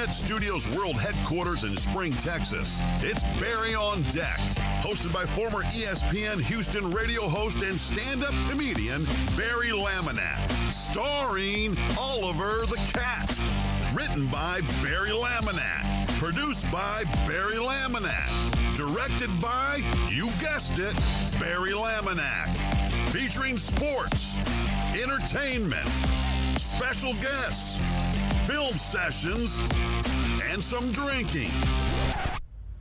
Internet Studios World Headquarters in Spring, Texas, it's Barry on Deck, hosted by former ESPN Houston radio host and stand-up comedian Barry Laminack, starring Oliver the Cat. Written by Barry Laminack, produced by Barry Laminack, directed by, you guessed it, Barry Laminack, featuring sports, entertainment, special guests, film sessions, and some drinking.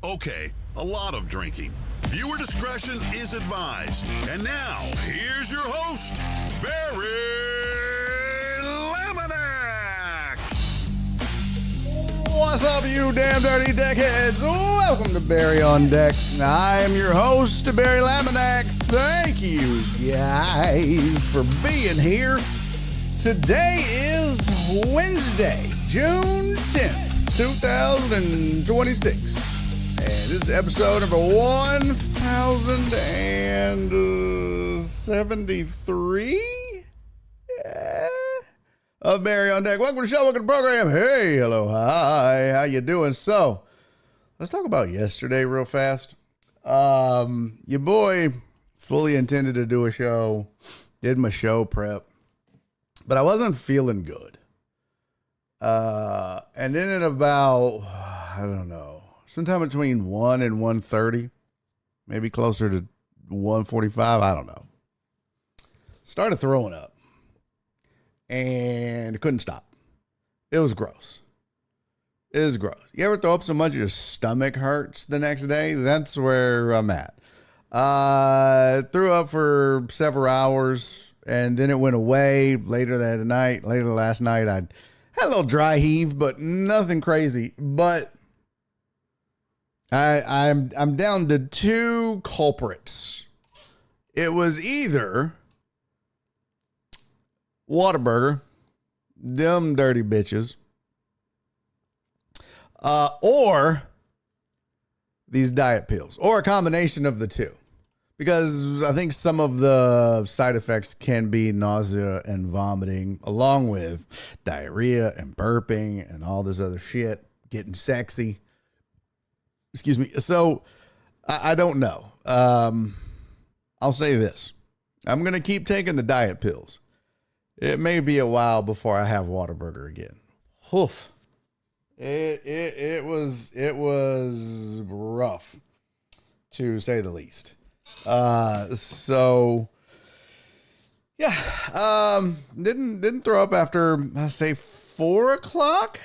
Okay, a lot of drinking. Viewer discretion is advised. And now, here's your host, Barry Laminack. What's up, you damn dirty deckheads? Welcome to Barry on Deck. I am your host, Barry Laminack. Thank you, guys, for being here. Today is Wednesday, June 10th, 2026. And this is episode number 1073 of Barry on Deck. Welcome to the show, welcome to the program. Hey, hello, hi, how you doing? So, let's talk about yesterday real fast. Your boy fully intended to do a show, did my show prep, but I wasn't feeling good. And then at about, I don't know, sometime between 1 and 1:30, maybe closer to 1:45, I don't know, started throwing up and couldn't stop. It was gross. It was gross. You ever throw up so much your stomach hurts the next day? That's where I'm at. Threw up for several hours. And then it went away later last night. I had a little dry heave, but nothing crazy. But I'm down to two culprits. It was either Whataburger, them dirty bitches, or these diet pills, or a combination of the two. Because I think some of the side effects can be nausea and vomiting, along with diarrhea and burping and all this other shit, getting sexy. Excuse me. So I don't know. I'll say this. I'm going to keep taking the diet pills. It may be a while before I have Whataburger again. Oof. It was rough, to say the least. So yeah, didn't throw up after, I say, 4 o'clock.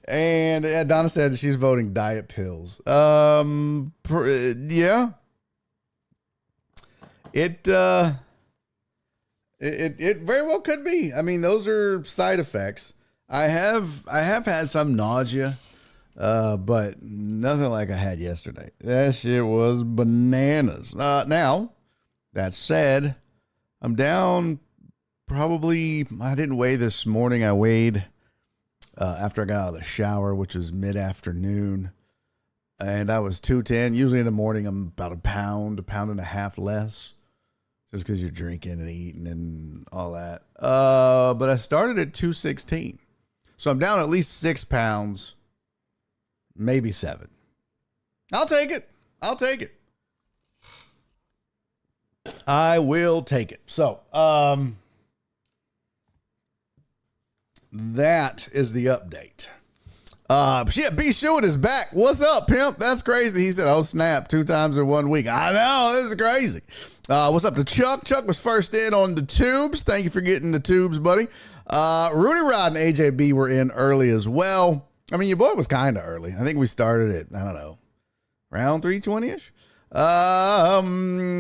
And Donna said she's voting diet pills. Yeah, it very well could be. I mean, those are side effects. I have had some nausea. But nothing like I had yesterday. That shit was bananas. Now, that said, I'm down probably, I didn't weigh this morning. I weighed after I got out of the shower, which was mid-afternoon, and I was 210. Usually in the morning, I'm about a pound and a half less, just because you're drinking and eating and all that. But I started at 216. So I'm down at least 6 pounds. Maybe 7. I'll take it. I will take it. So, that is the update. Shit, B. Shewitt is back. What's up, pimp? That's crazy. He said, oh, snap, 2 times in 1 week. I know, this is crazy. What's up to Chuck? Chuck was first in on the tubes. Thank you for getting the tubes, buddy. Rudy Rod and AJB were in early as well. I mean, your boy was kind of early. I think we started at, I don't know, around 3:20-ish.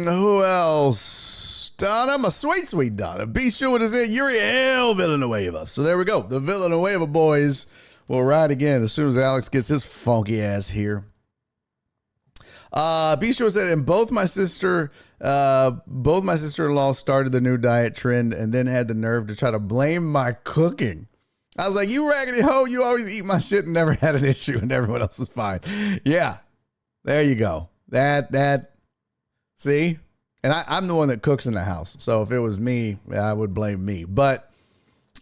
Who else? Donna, my sweet Donna. Be sure what is it. Uriel Villanueva. So there we go. The Villanueva boys will ride again as soon as Alex gets his funky ass here. Be sure said, and both my sister-in-law started the new diet trend and then had the nerve to try to blame my cooking. I was like, you raggedy hoe, you always eat my shit and never had an issue and everyone else is fine. Yeah, there you go. See? And I'm the one that cooks in the house. So if it was me, I would blame me. But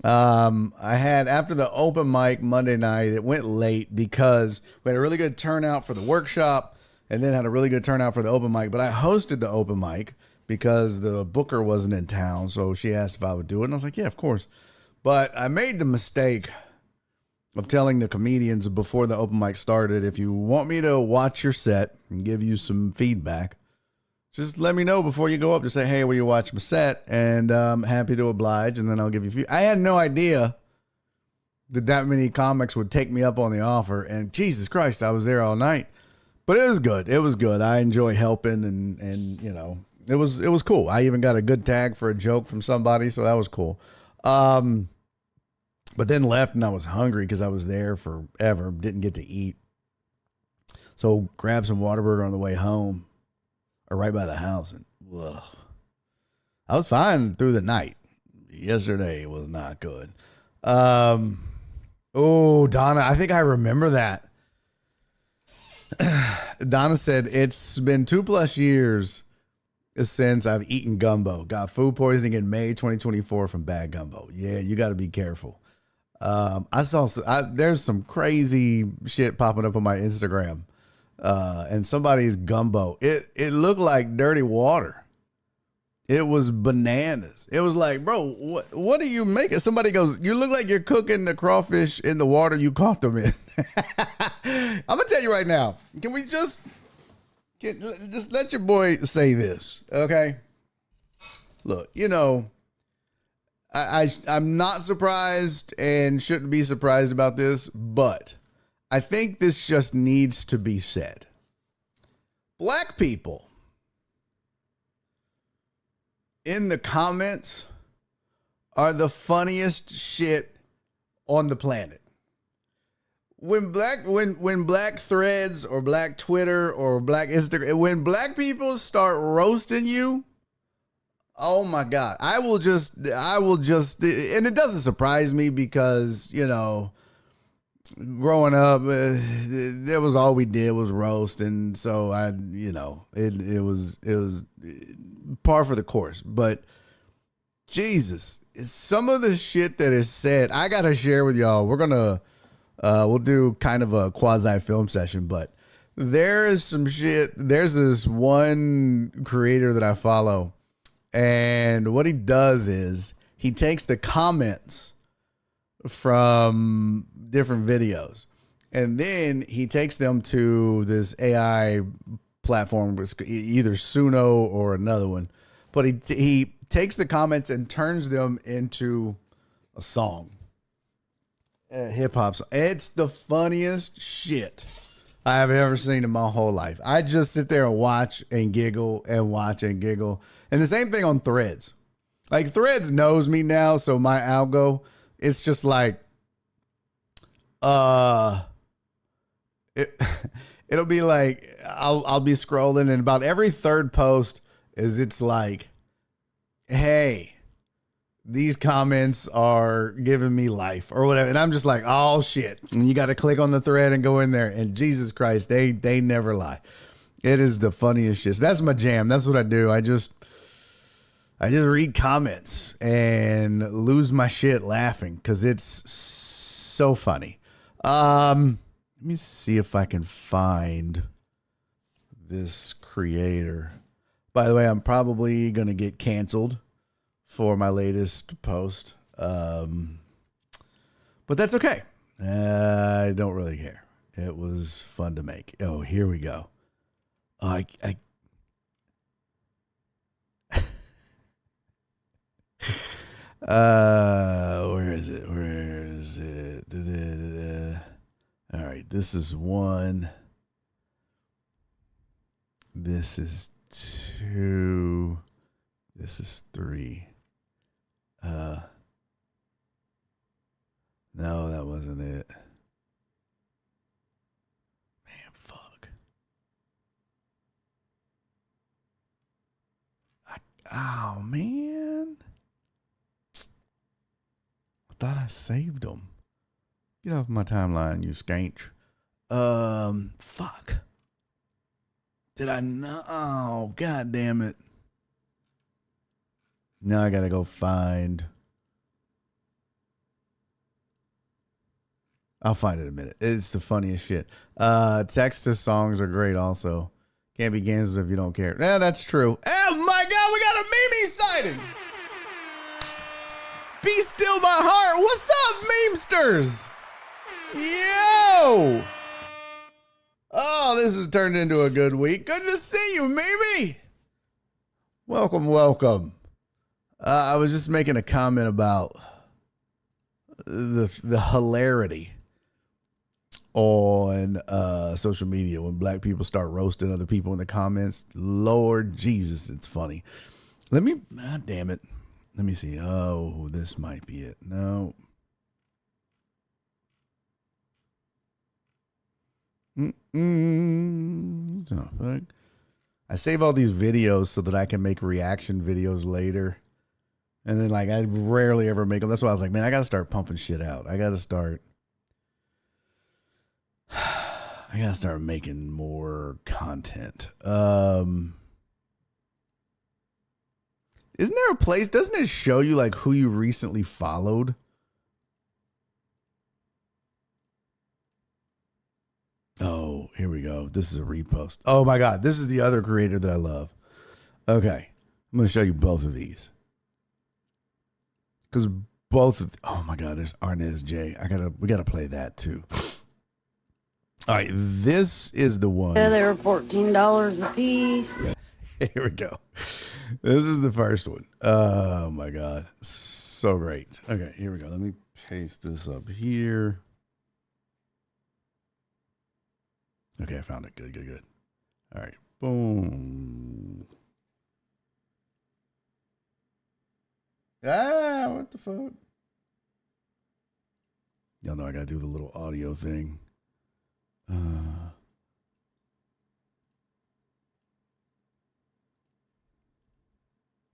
I had after the open mic Monday night, it went late because we had a really good turnout for the workshop and then had a really good turnout for the open mic. But I hosted the open mic because the booker wasn't in town. So she asked if I would do it. And I was like, yeah, of course. But I made the mistake of telling the comedians before the open mic started, if you want me to watch your set and give you some feedback, just let me know before you go up. Just say, hey, will you watch my set? And I'm happy to oblige. And then I'll give you feedback. I had no idea that many comics would take me up on the offer. And Jesus Christ, I was there all night. But it was good. It was good. I enjoy helping and you know, it was cool. I even got a good tag for a joke from somebody. So that was cool. But then left and I was hungry because I was there forever. Didn't get to eat. So grabbed some Whataburger on the way home. Or right by the house, and ugh. I was fine through the night. Yesterday was not good. Oh, Donna, I think I remember that. Donna said it's been 2+ years since I've eaten gumbo. Got food poisoning in May 2024 from bad gumbo. Yeah, you got to be careful. There's some crazy shit popping up on my Instagram. And somebody's gumbo. It looked like dirty water. It was bananas. It was like, bro, what are you making? Somebody goes, you look like you're cooking the crawfish in the water you caught them in. I'm gonna tell you right now. Can we just let your boy say this, okay? Look, you know, I'm not surprised and shouldn't be surprised about this, but I think this just needs to be said. Black people in the comments are the funniest shit on the planet. When black threads or black Twitter or black Instagram, when black people start roasting you, oh my God, I will just, and it doesn't surprise me because, you know, growing up, that was all we did was roast, and so it was par for the course. But Jesus, some of the shit that is said, I gotta share with y'all. We'll do kind of a quasi film session, but there is some shit. There's this one creator that I follow, and what he does is he takes the comments from different videos, and then he takes them to this AI platform, either Suno or another one. But he takes the comments and turns them into a song, a hip hop song. It's the funniest shit I have ever seen in my whole life. I just sit there and watch and giggle and watch and giggle. And the same thing on Threads. Like Threads knows me now, so my algo, it's just like, it'll be like, I'll be scrolling, and about every third post it's like, hey, these comments are giving me life or whatever. And I'm just like, oh shit. And you got to click on the thread and go in there, and Jesus Christ, they never lie. It is the funniest shit. So that's my jam. That's what I do. I just read comments and lose my shit laughing because it's so funny. Let me see if I can find this creator. By the way, I'm probably going to get canceled for my latest post. But that's okay. I don't really care. It was fun to make. Oh, here we go. I where is it? All right, this is one. This is two. This is three. No, that wasn't it. Man, fuck. Oh, man. I thought I saved them. Get off my timeline, you skanch. Fuck. Did I not? Oh, God damn it. Now I gotta go find. I'll find it in a minute. It's the funniest shit. Text to songs are great also. Can't be Kansas if you don't care. Yeah, that's true. Oh my God, we got a Mimi sighting. Be still my heart. What's up, memesters? Yo. Oh, this has turned into a good week. Good to see you, Mimi. Welcome, welcome. I was just making a comment about the hilarity on social media when black people start roasting other people in the comments. Lord Jesus, it's funny. Damn it. Let me see. Oh, this might be it. No. Oh, fuck. I save all these videos so that I can make reaction videos later. And then, like, I rarely ever make them. That's why I was like, man, I got to start pumping shit out. I got to start making more content. Isn't there a place, doesn't it show you, like, who you recently followed? Oh, here we go. This is a repost. Oh my God. This is the other creator that I love. Okay. I'm going to show you both of these. Because oh my God, there's Arnez J. We gotta play that too. All right, this is the one. Yeah, they were $14 a piece. Here we go. This is the first one. Oh my God, so great. Okay, here we go. Let me paste this up here. Okay, I found it. Good. All right, boom. Ah, what the fuck? Y'all know I gotta do the little audio thing.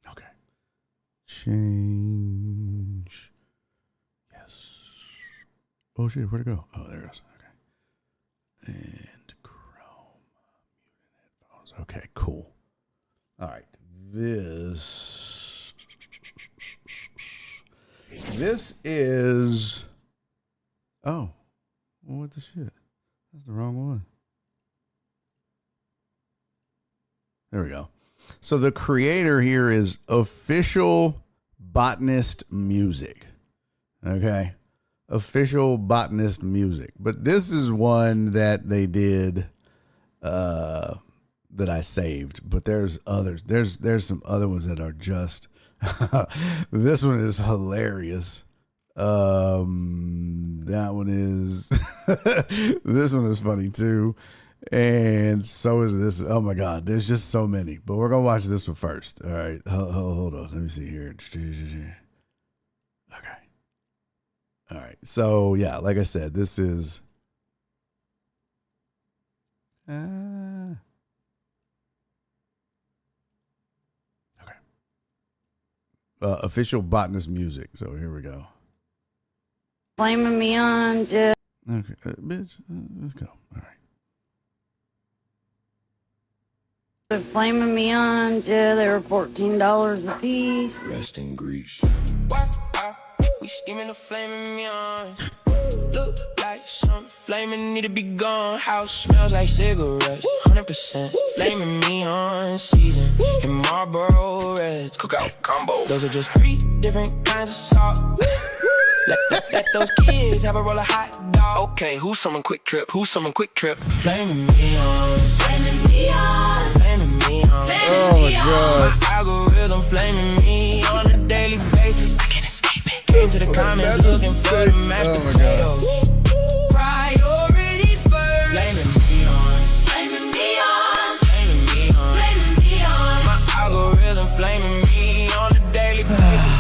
Okay. Change. Yes. Oh shit, where'd it go? Oh, there it is. Okay. And Chrome. Headphones. Okay, cool. All right. This is, oh, well, what the shit? That's the wrong one. There we go. So the creator here is Official Botanist Music. Okay. Official Botanist Music. But this is one that they did, that I saved. But there's others. There's some other ones that are just, this one is hilarious. That one is, this one is funny too. And so is this. Oh my God, there's just so many. But we're going to watch this one first. All right. Hold on. Let me see here. Okay. All right. So yeah, like I said, this is, Official Botanist Music. So here we go. Blaming me on just. Okay, bitch, let's go. All right. Blaming me on yeah, they were $14 a piece. Rest in grease. We steaming the flaming me on. Look like something flaming need to be gone. House smells like cigarettes. 100% flaming me on. Season in Marlboro Reds. Cookout combo. Those are just 3 different kinds of salt. Let those kids have a roll of hot dog. Okay, who's someone quick trip? Flaming me on. Flaming me on. Flaming me on. Oh my God. My algorithm flaming me on a daily basis. I can't escape it. Came to the comments looking for the mashed potatoes. Priorities first. Flaming me on. Flaming me on. Flaming me on. Flaming me on. My algorithm flaming me on a daily basis.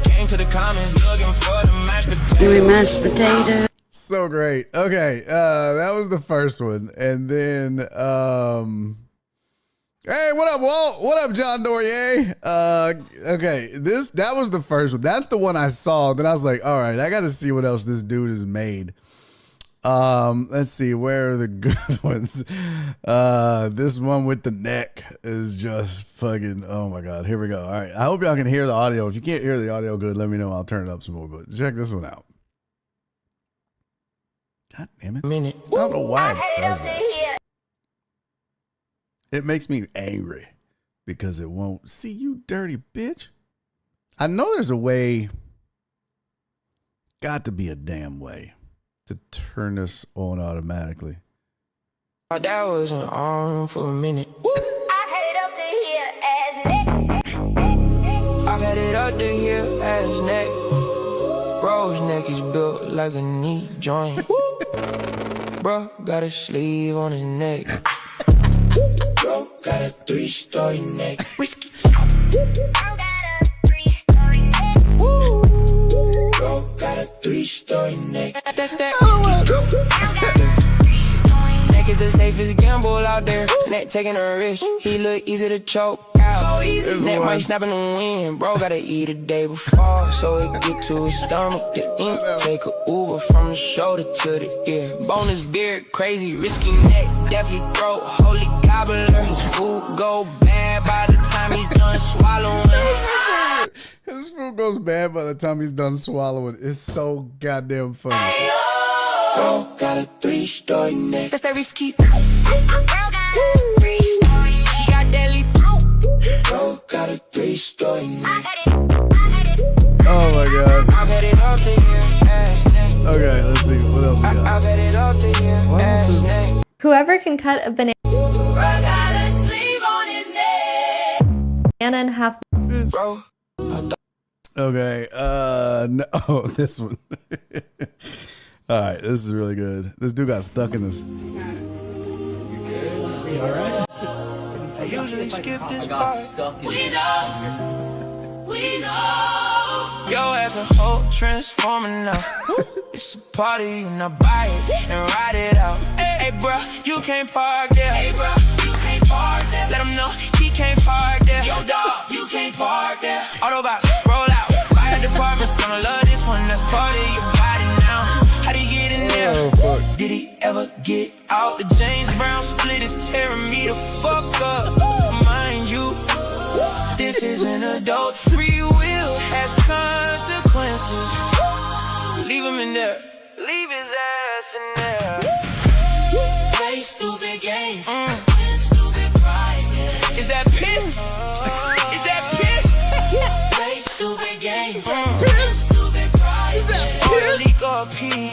Came to the comments looking for the mashed potatoes. Mashed potato. So great. Okay, that was the first one. And then hey, what up, Walt? What up, John Dorier? Okay, that was the first one. That's the one I saw. Then I was like, all right, I got to see what else this dude has made. Let's see, where are the good ones? This one with the neck is just fucking, oh my God. Here we go. All right, I hope y'all can hear the audio. If you can't hear the audio good, let me know. I'll turn it up some more. But check this one out. God damn it. minute. I don't know why it does that. It makes me angry because it won't. See, you dirty bitch. I know there's a way. Got to be a damn way to turn this on automatically. That was an arm for a minute. I had it up to here as neck. I've had it up to here as neck. Bro's neck is built like a knee joint. Bro got a sleeve on his neck. Bro got a 3-story neck. Risky. I got a 3-story neck. Bro got a 3-story neck. That's that I got a 3-story neck is the safest gamble out there. Neck taking a risk. He look easy to choke out. Neck might snap in the wind. Bro gotta eat a day before, so it get to his stomach. The ink take a Uber from the shoulder to the ear. Bonus beard, crazy risky neck. Definitely throat, holy gobbler. His food go bad by the time he's done swallowing. His food goes bad by the time he's done swallowing. It's so goddamn funny. Bro got a 3-story neck. That's that risky. Girl got a 3-story neck. He got deadly throat. Bro got a 3-story neck. I had it. Oh my god. I've had it up to here, ass neck. Okay, let's see what else we got. I've had it up to here, ass neck. Whoever can cut a banana Girl got a sleeve on his neck. in half. Bro, Okay, no, oh, this one. All right, this is really good. This dude got stuck in this. I usually skip this part. We know. Yo, as a whole transforming now. It's a party, you not buy it and ride it out. Hey, bro, you can't park there. Hey, bro, you can't park there. Let him know he can't park there. Yo, dog, you can't park there. Autobots, roll out. Fire department's gonna love this one. That's part of your body now. How did he get in there? Oh, fuck. Did he ever get out? The James Brown split is tearing me the fuck up. Mind you, this is an adult. Free will has consequences. Leave him in there. Leave his ass in there. Play stupid games. Win stupid prizes. Is that piss? Is that piss? Play stupid games. Win stupid prizes. Or leak or pee.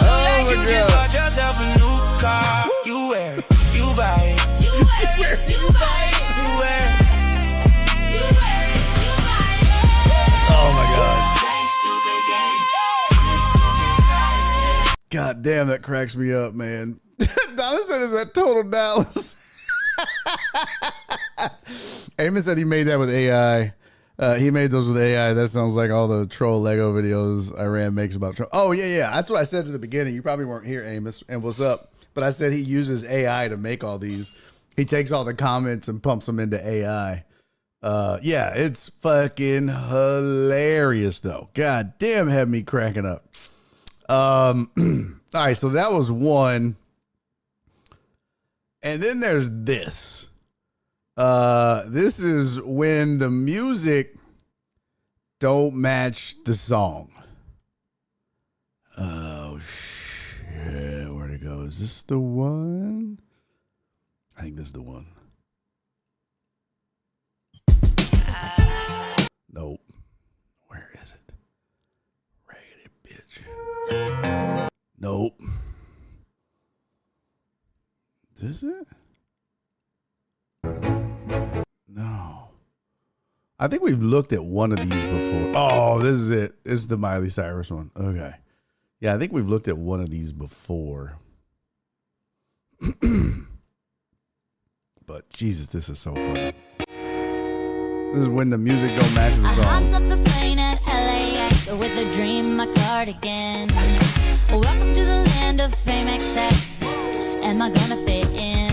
Like you just bought yourself a new car. You wear it, you buy it. You wear it, you buy it. You wear it. You wear it, you buy it. Oh my god. Play stupid games. Win stupid prizes. God damn, that cracks me up, man. Dallas said, is that total Dallas? Eamon said he made that with AI. He made those with AI. That sounds like all the troll Lego videos Iran makes about troll. Oh, yeah. That's what I said at the beginning. You probably weren't here, Amos, and what's up? But I said he uses AI to make all these. He takes all the comments and pumps them into AI. Yeah, it's fucking hilarious, though. God damn, had me cracking up. All right, so that was one. And then there's this. This is when the music don't match the song. Oh shit, where'd it go? Is this the one? I think this is the one. Nope. Where is it? Raggedy bitch. Nope. Is this it? No. I think we've looked at one of these before. Oh, this is it. This is the Miley Cyrus one. Okay. Yeah, I think we've looked at one of these before. But Jesus, this is so funny. This is when the music don't match the I song. hopped up the plane at LAX with a dream in my cardigan. Welcome to the land of fame excess. Am I gonna fit in?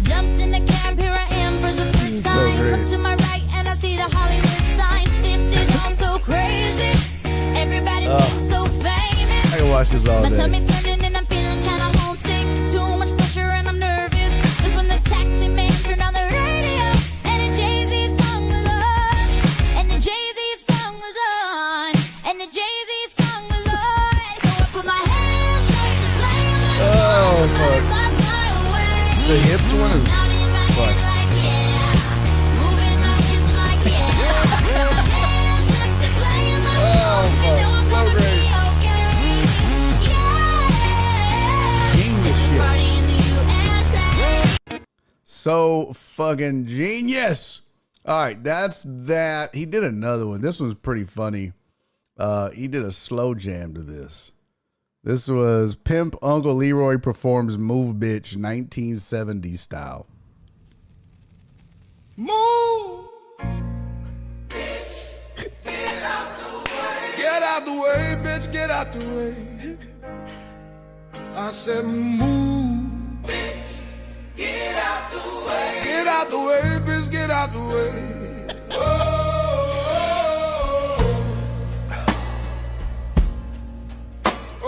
Jumped in the cab, here I am for the first So time. great. Look to my right and I see the Hollywood sign. This is all so crazy. Everybody seems so famous. I can watch this all My day. tummy turning and I'm feeling kinda homesick. Too much pressure and I'm nervous. That's when the taxi man turned on the radio and a Jay-Z song was on. And the Jay-Z song was on. And the Jay-Z song was on. So I put my hands The hips one is fuck. Oh, so great. Genius shit. So fucking genius. All right, that's that. He did another one. This one's pretty funny. He did a slow jam to this. This was Pimp Uncle Leroy performs Move Bitch 1970 style. Move, bitch, get out the way. Get out the way, bitch, get out the way. I said move, bitch, get out the way. Get out the way, bitch, get out the way.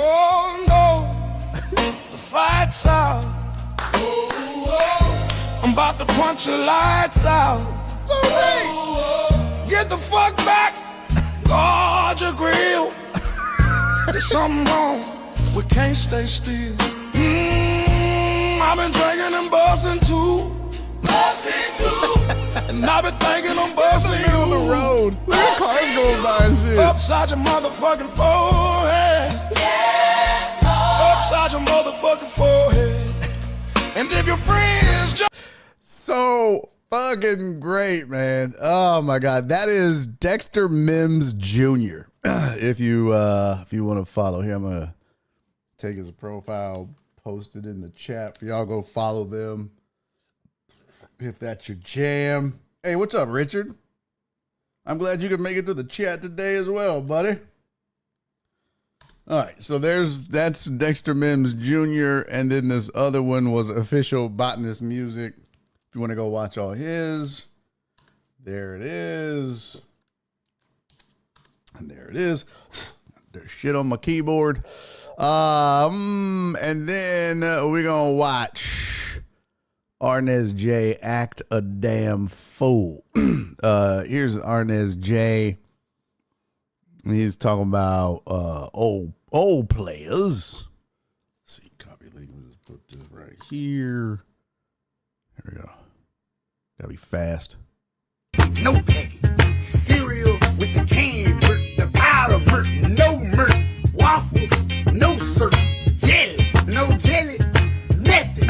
Oh no, the fight's out. I'm about to punch your lights out. So get the fuck back, guard your grill. There's something wrong, we can't stay still. I've been drinking and busting too. And I've been thinking I'm busting you. On the road, look at cars going by and shit. Upside your motherfucking forehead. Yes, Lord. Upside your motherfucking forehead. And if your friends just So fucking great, man. Oh my God. That is Dexter Mims Jr. If you want to follow him, I'm gonna take his profile, post it in the chat for y'all. Go follow them if that's your jam. Hey, what's up, Richard? I'm glad you could make it to the chat today as well, buddy. All right, so that's Dexter Mims Jr. And then this other one was Official Botanist Music. If you want to go watch all his, there it is. And there it is. There's shit on my keyboard. And then we're going to watch Arnez J act a damn fool. Here's Arnez J. He's talking about old players. Let's see, copy link. We'll just put this right here. Here we go. Gotta be fast. No packet, cereal with the canned milk, the powder milk, no milk, waffles, no syrup, jelly, no jelly, nothing.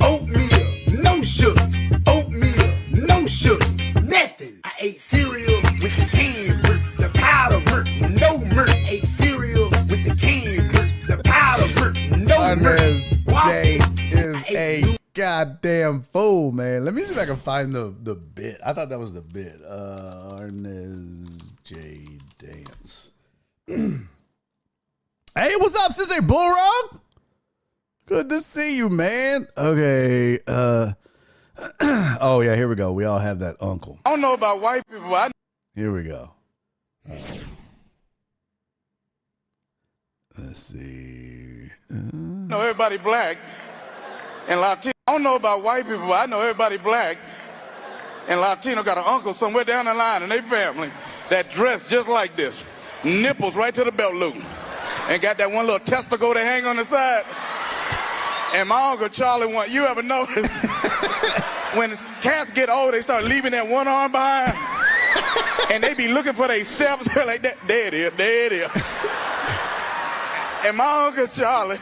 Oatmeal, no sugar, oatmeal, no sugar, nothing. I ate cereal with the canned milk, the powder milk, no milk. Ate cereal with the canned milk, the powder milk, no Arnez milk. J is a goddamn fool, man. Let me see if I can find the bit. I thought that was the bit. Arnez J dance. Hey, what's up, Sensei Bullrog? Good to see you, man. Okay. Oh yeah, here we go. We all have that uncle. I don't know about white people. Here we go. Let's see. I know everybody black and Latino. I don't know about white people, but I know everybody black and Latino got an uncle somewhere down the line in their family that dressed just like this. Nipples right to the belt loop. And got that one little testicle to hang on the side. And my Uncle Charlie, you ever notice when cats get old, they start leaving that one arm behind and they be looking for their steps like that. There it is, there it is. And my Uncle Charlie,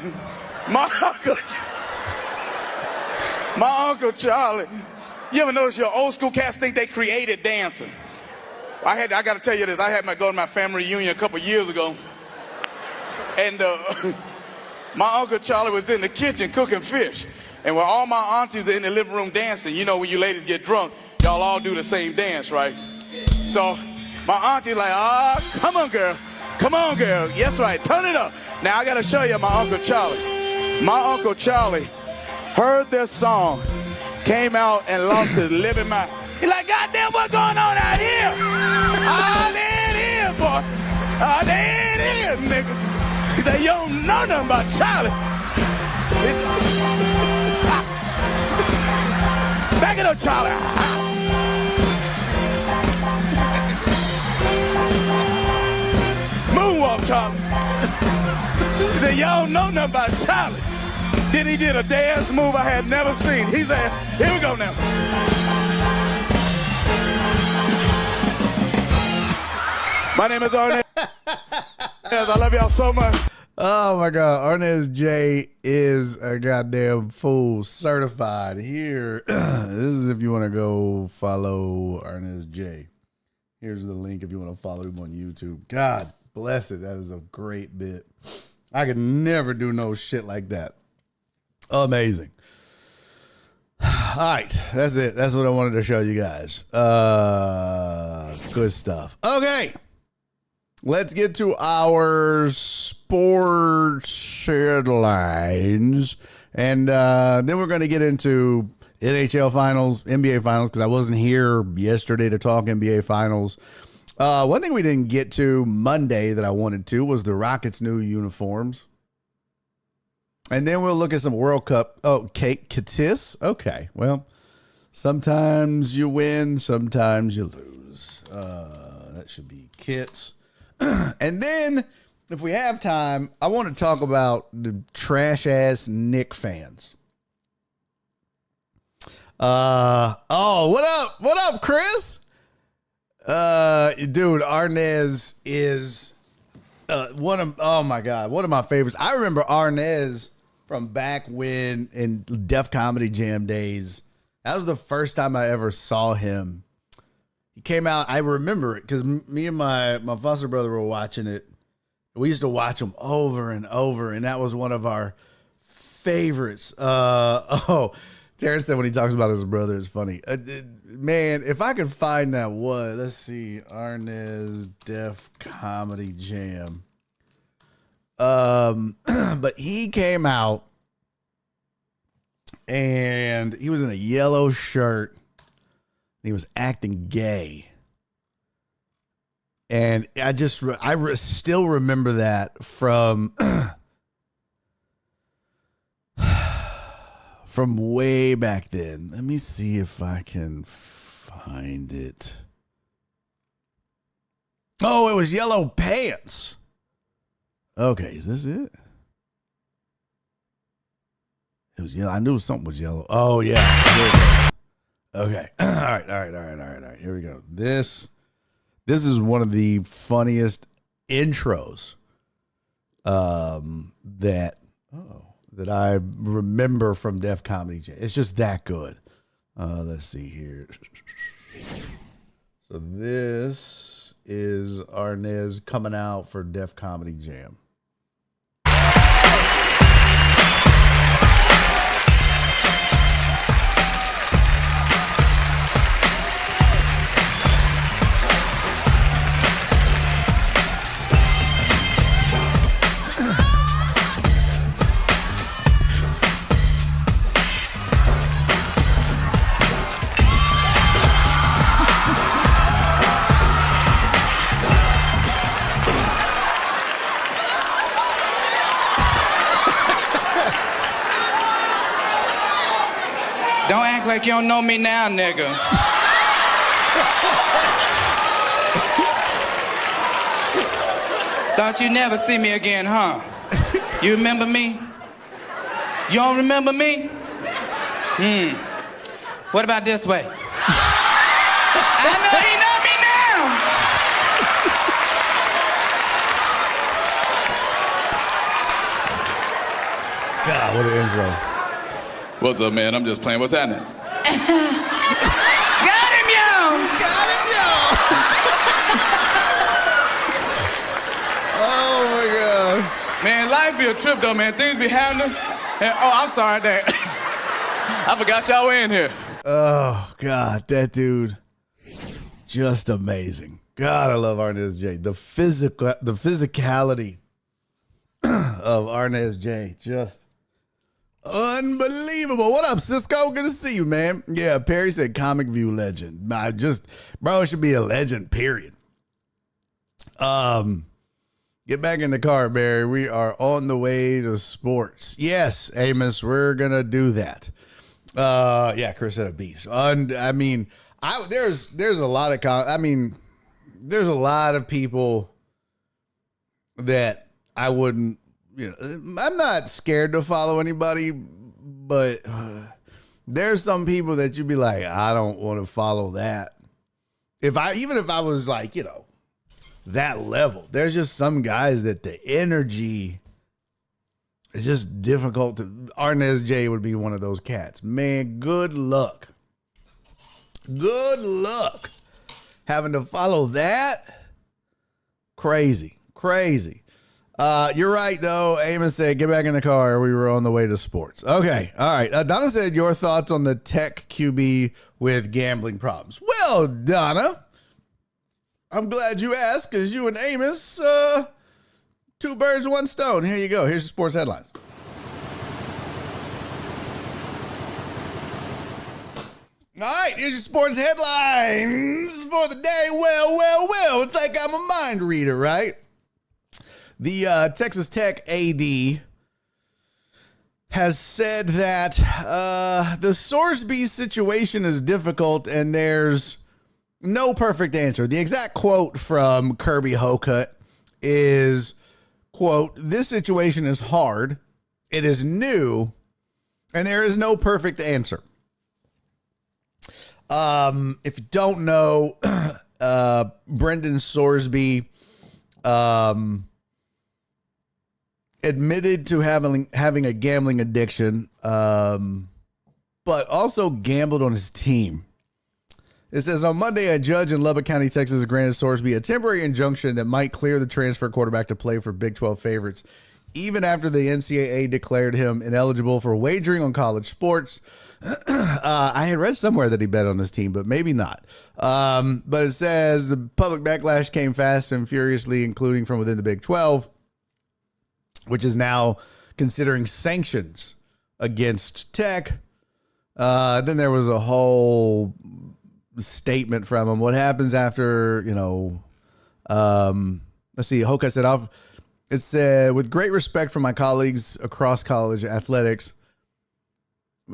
you ever notice your old school cats think they created dancing? I got to tell you this. I had go to my family reunion a couple years ago, and my Uncle Charlie was in the kitchen cooking fish, and when all my aunties are in the living room dancing, you know when you ladies get drunk, y'all all do the same dance, right? So my auntie like, come on, girl. Come on, girl. Yes, right. Turn it up. Now I got to show you my Uncle Charlie. My Uncle Charlie heard this song, came out and lost his living mind. He like, goddamn, what's going on out here? There it is, boy. There it is, nigga. He said, you don't know nothing about Charlie. Back it up, Charlie. Moonwalk, Charlie. He said, y'all don't know nothing about Charlie. Then he did a dance move I had never seen. He said, here we go now. My name is Arnez. I love y'all so much. Oh my God, Arnez J is a goddamn fool, certified. Here, this is if you want to go follow Arnez J. Here's the link if you want to follow him on YouTube. God bless it, that is a great bit. I could never do no shit like that. Amazing. All right, that's it. That's what I wanted to show you guys. Good stuff. Okay. Let's get to our sports headlines. And then we're going to get into NHL finals, NBA finals, because I wasn't here yesterday to talk NBA finals. One thing we didn't get to Monday that I wanted to was the Rockets' new uniforms. And then we'll look at some World Cup. Oh, Kate Katis? Okay, well, sometimes you win, sometimes you lose. That should be Kits. And then, if we have time, I want to talk about the trash-ass Knick fans. Oh, what up? What up, Chris? Dude, Arnez is one of my favorites. I remember Arnez from back when in Def Comedy Jam days. That was the first time I ever saw him. He came out. I remember it because me and my foster brother were watching it. We used to watch him over and over, and that was one of our favorites. Terrence said when he talks about his brother, it's funny. Man, if I could find that one, let's see, Arnez Def Comedy Jam. But he came out, and he was in a yellow shirt. He was acting gay. And I still remember that from way back then. Let me see if I can find it. Oh, it was Yellow Pants. Okay, is this it? It was yellow. I knew something was yellow. Oh, yeah. Okay. All right. Here we go. This is one of the funniest intros that I remember from Def Comedy Jam. It's just that good. Let's see here. So this is Arnez coming out for Def Comedy Jam. Don't act like you don't know me now, nigga. Thought you'd never see me again, huh? You remember me? You don't remember me? What about this way? I know you know me now. God, what an intro. What's up, man? I'm just playing. What's happening? Got him, yo! Oh, my God. Man, life be a trip, though, man. Things be happening. And, I'm sorry, Dad. I forgot y'all were in here. Oh, God, that dude, just amazing. God, I love Arnez J. The physicality of Arnez J, just unbelievable. What up, Cisco? Good to see you, man. Yeah, Perry said Comic View legend. Bro, it should be a legend, period. Get back in the car, Barry. We are on the way to sports. Yes, Amos, we're going to do that. Yeah, Chris said a beast. There's a lot of, there's a lot of people that I wouldn't I'm not scared to follow anybody, but there's some people that you'd be like, I don't want to follow that. Even if I was like, that level, there's just some guys that the energy is just difficult to. Arnez J would be one of those cats. Man, good luck. Good luck having to follow that. Crazy. You're right, though. Amos said, get back in the car. We were on the way to sports. Okay. All right. Donna said, your thoughts on the Tech QB with gambling problems. Well, Donna, I'm glad you asked, because you and Amos, two birds, one stone. Here you go. Here's your sports headlines. All right, here's your sports headlines for the day. Well. It's like I'm a mind reader, right? The Texas Tech AD has said that the Sorsby situation is difficult and there's no perfect answer. The exact quote from Kirby Hocutt is, quote, this situation is hard, it is new, and there is no perfect answer. If you don't know, Brendan Sorsby admitted to having a gambling addiction, but also gambled on his team. It says, on Monday, a judge in Lubbock County, Texas, granted Sorsby a temporary injunction that might clear the transfer quarterback to play for Big 12 favorites, even after the NCAA declared him ineligible for wagering on college sports. I had read somewhere that he bet on his team, but maybe not. But it says the public backlash came fast and furiously, including from within the Big 12, which is now considering sanctions against Tech. Then there was a whole statement from him. What happens after, let's see, Hoka said, it said, with great respect for my colleagues across college athletics,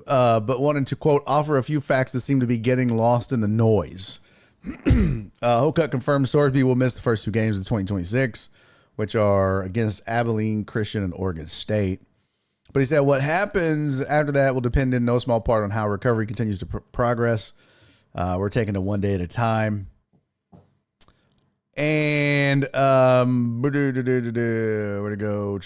but wanted to, quote, offer a few facts that seem to be getting lost in the noise. Hoka confirmed Sorsby will miss the first two games of 2026, which are against Abilene Christian and Oregon State. But he said what happens after that will depend in no small part on how recovery continues to progress. We're taking it one day at a time. And where to go?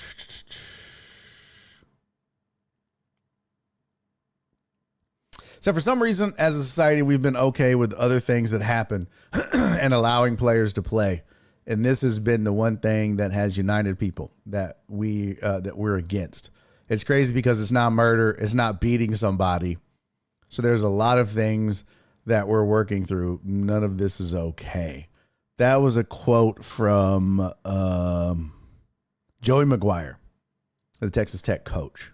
So for some reason, as a society, we've been okay with other things that happen and allowing players to play. And this has been the one thing that has united people that we're against. It's crazy because it's not murder. It's not beating somebody. So there's a lot of things that we're working through. None of this is okay. That was a quote from Joey McGuire, the Texas Tech coach.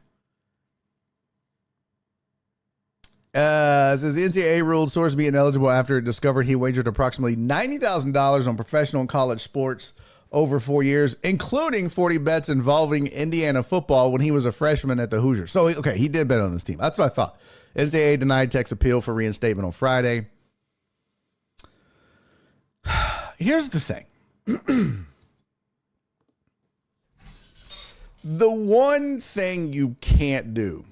Says the NCAA ruled Sorsby ineligible after it discovered he wagered approximately $90,000 on professional and college sports over 4 years, including 40 bets involving Indiana football when he was a freshman at the Hoosiers. So, okay, he did bet on his team. That's what I thought. NCAA denied Tech's appeal for reinstatement on Friday. Here's the thing. The one thing you can't do,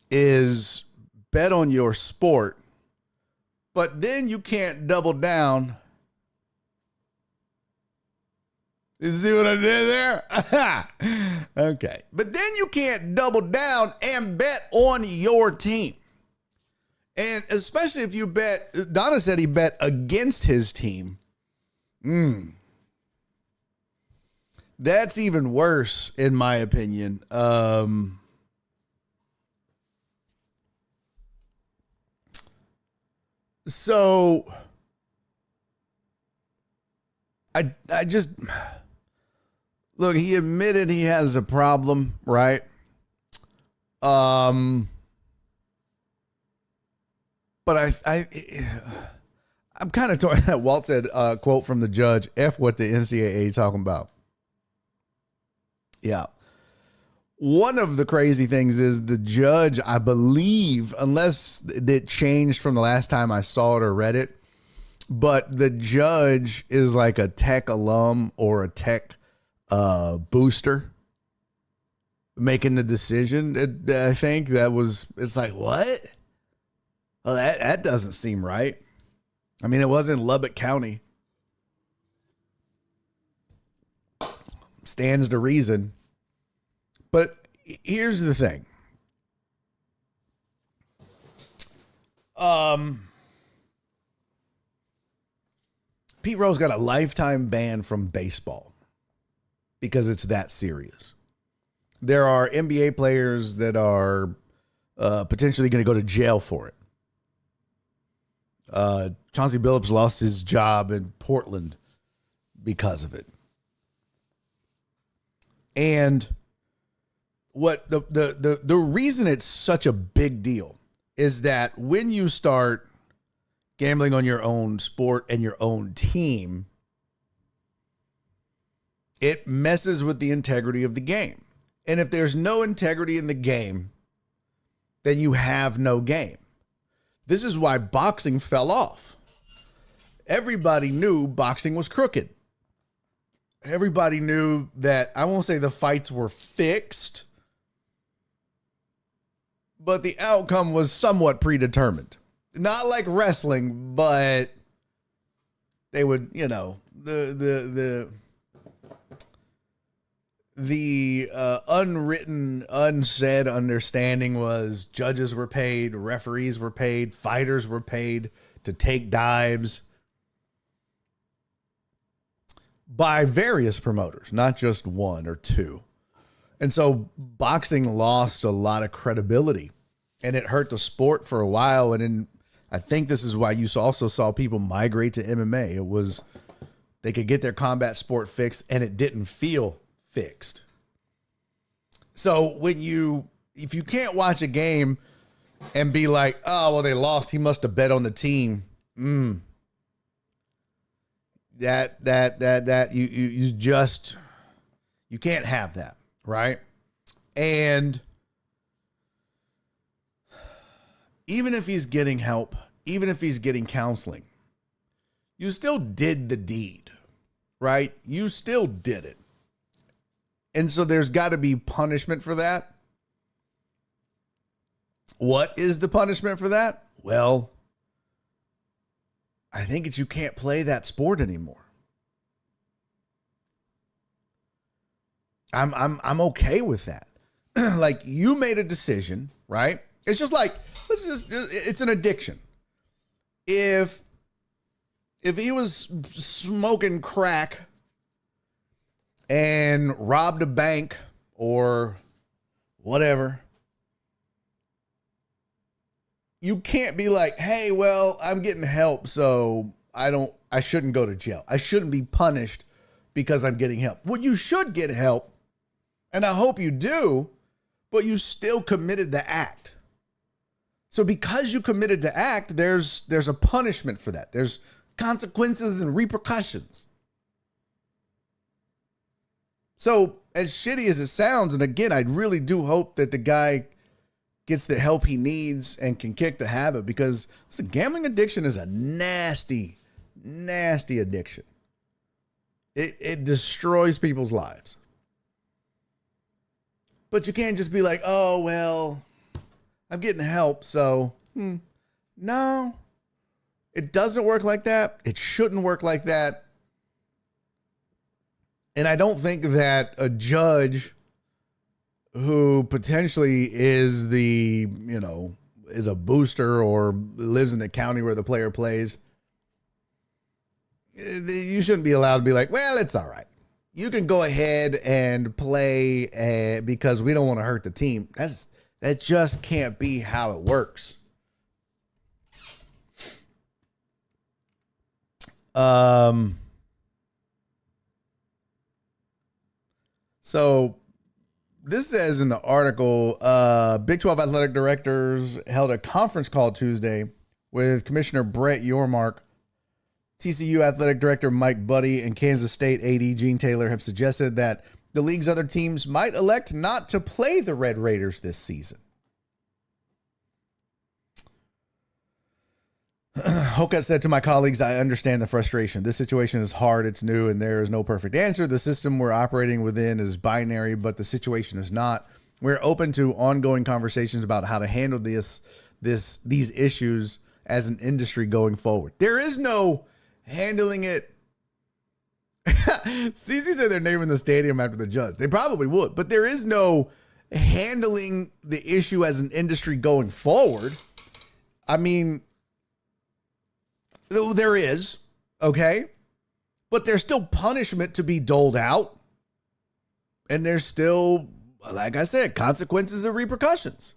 is bet on your sport, but then you can't double down. You see what I did there? Okay. But then you can't double down and bet on your team. And especially if you bet, Donna said he bet against his team. That's even worse, in my opinion. So I just look, he admitted he has a problem, right? But I'm kind of torn. Walt said, quote from the judge, F what the NCAA talking about. Yeah. One of the crazy things is the judge, I believe, unless it changed from the last time I saw it or read it, but the judge is like a tech alum or a tech booster making the decision. I think it's like, what? Well, that doesn't seem right. I mean, it was in Lubbock County. Stands to reason. But here's the thing. Pete Rose got a lifetime ban from baseball because it's that serious. There are NBA players that are potentially going to go to jail for it. Chauncey Billups lost his job in Portland because of it. And what the reason it's such a big deal is that when you start gambling on your own sport and your own team, it messes with the integrity of the game. And if there's no integrity in the game, then you have no game. This is why boxing fell off. Everybody knew boxing was crooked. Everybody knew that, I won't say the fights were fixed, but the outcome was somewhat predetermined. Not like wrestling, but they would, the unwritten, unsaid understanding was judges were paid, referees were paid, fighters were paid to take dives by various promoters, not just one or two. And so boxing lost a lot of credibility, and it hurt the sport for a while. And then I think this is why you also saw people migrate to MMA. It was, they could get their combat sport fixed, and it didn't feel fixed. So if you can't watch a game and be like, oh, well, they lost, he must have bet on the team. You can't have that, right? And even if he's getting help, even if he's getting counseling, you still did the deed, right? You still did it. And so there's got to be punishment for that. What is the punishment for that? Well, I think it's you can't play that sport anymore. I'm okay with that. Like, you made a decision, right? It's just like, it's an addiction. If he was smoking crack and robbed a bank or whatever, you can't be like, hey, well, I'm getting help, so I shouldn't go to jail. I shouldn't be punished because I'm getting help. Well, you should get help, and I hope you do, but you still committed the act. So because you committed the act, there's a punishment for that. There's consequences and repercussions. So as shitty as it sounds, and again, I really do hope that the guy gets the help he needs and can kick the habit, because listen, gambling addiction is a nasty, nasty addiction. It destroys people's lives. But you can't just be like, oh, well, I'm getting help, so no, it doesn't work like that. It shouldn't work like that. And I don't think that a judge who potentially is is a booster or lives in the county where the player plays, you shouldn't be allowed to be like, well, it's all right. You can go ahead and play because we don't want to hurt the team. That just can't be how it works. So this says in the article, Big 12 athletic directors held a conference call Tuesday with Commissioner Brett Yormark. TCU athletic director Mike Buddy and Kansas State AD Gene Taylor have suggested that the league's other teams might elect not to play the Red Raiders this season. Hoka said to my colleagues, I understand the frustration. This situation is hard, it's new, and there is no perfect answer. The system we're operating within is binary, but the situation is not. We're open to ongoing conversations about how to handle these issues as an industry going forward. There is no handling it. CC said they're naming the stadium after the judge. They probably would, but there is no handling the issue as an industry going forward. I mean, there is, okay? But there's still punishment to be doled out. And there's still, like I said, consequences and repercussions.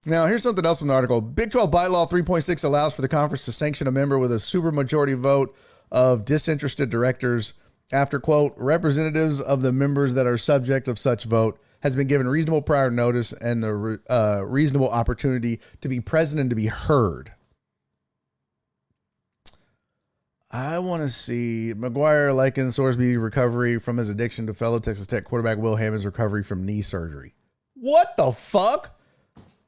Now, here's something else from the article. Big 12 bylaw 3.6 allows for the conference to sanction a member with a supermajority vote of disinterested directors after, quote, representatives of the members that are subject of such vote has been given reasonable prior notice and the reasonable opportunity to be present and to be heard. I want to see McGuire liken Sorsby recovery from his addiction to fellow Texas Tech quarterback Will Hammond's recovery from knee surgery. What the fuck?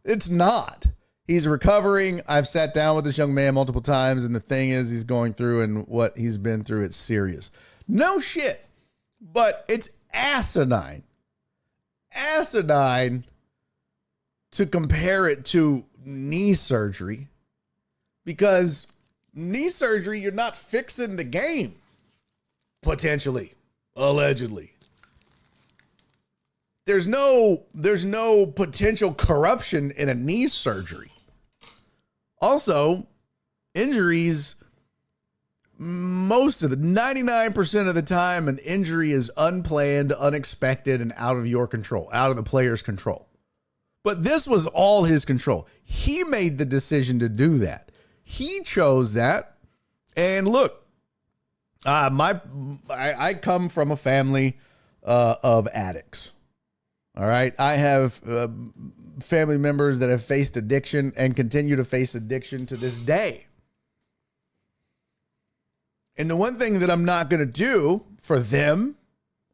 It's not. He's recovering. I've sat down with this young man multiple times, and the thing is he's going through and what he's been through, it's serious. No shit. But it's asinine to compare it to knee surgery, because knee surgery, you're not fixing the game, potentially, allegedly. There's no potential corruption in a knee surgery. Also, injuries, most of the 99% of the time, an injury is unplanned, unexpected, and out of your control, out of the player's control. But this was all his control. He made the decision to do that. He chose that. And look, I come from a family of addicts. All right. I have family members that have faced addiction and continue to face addiction to this day. And the one thing that I'm not going to do for them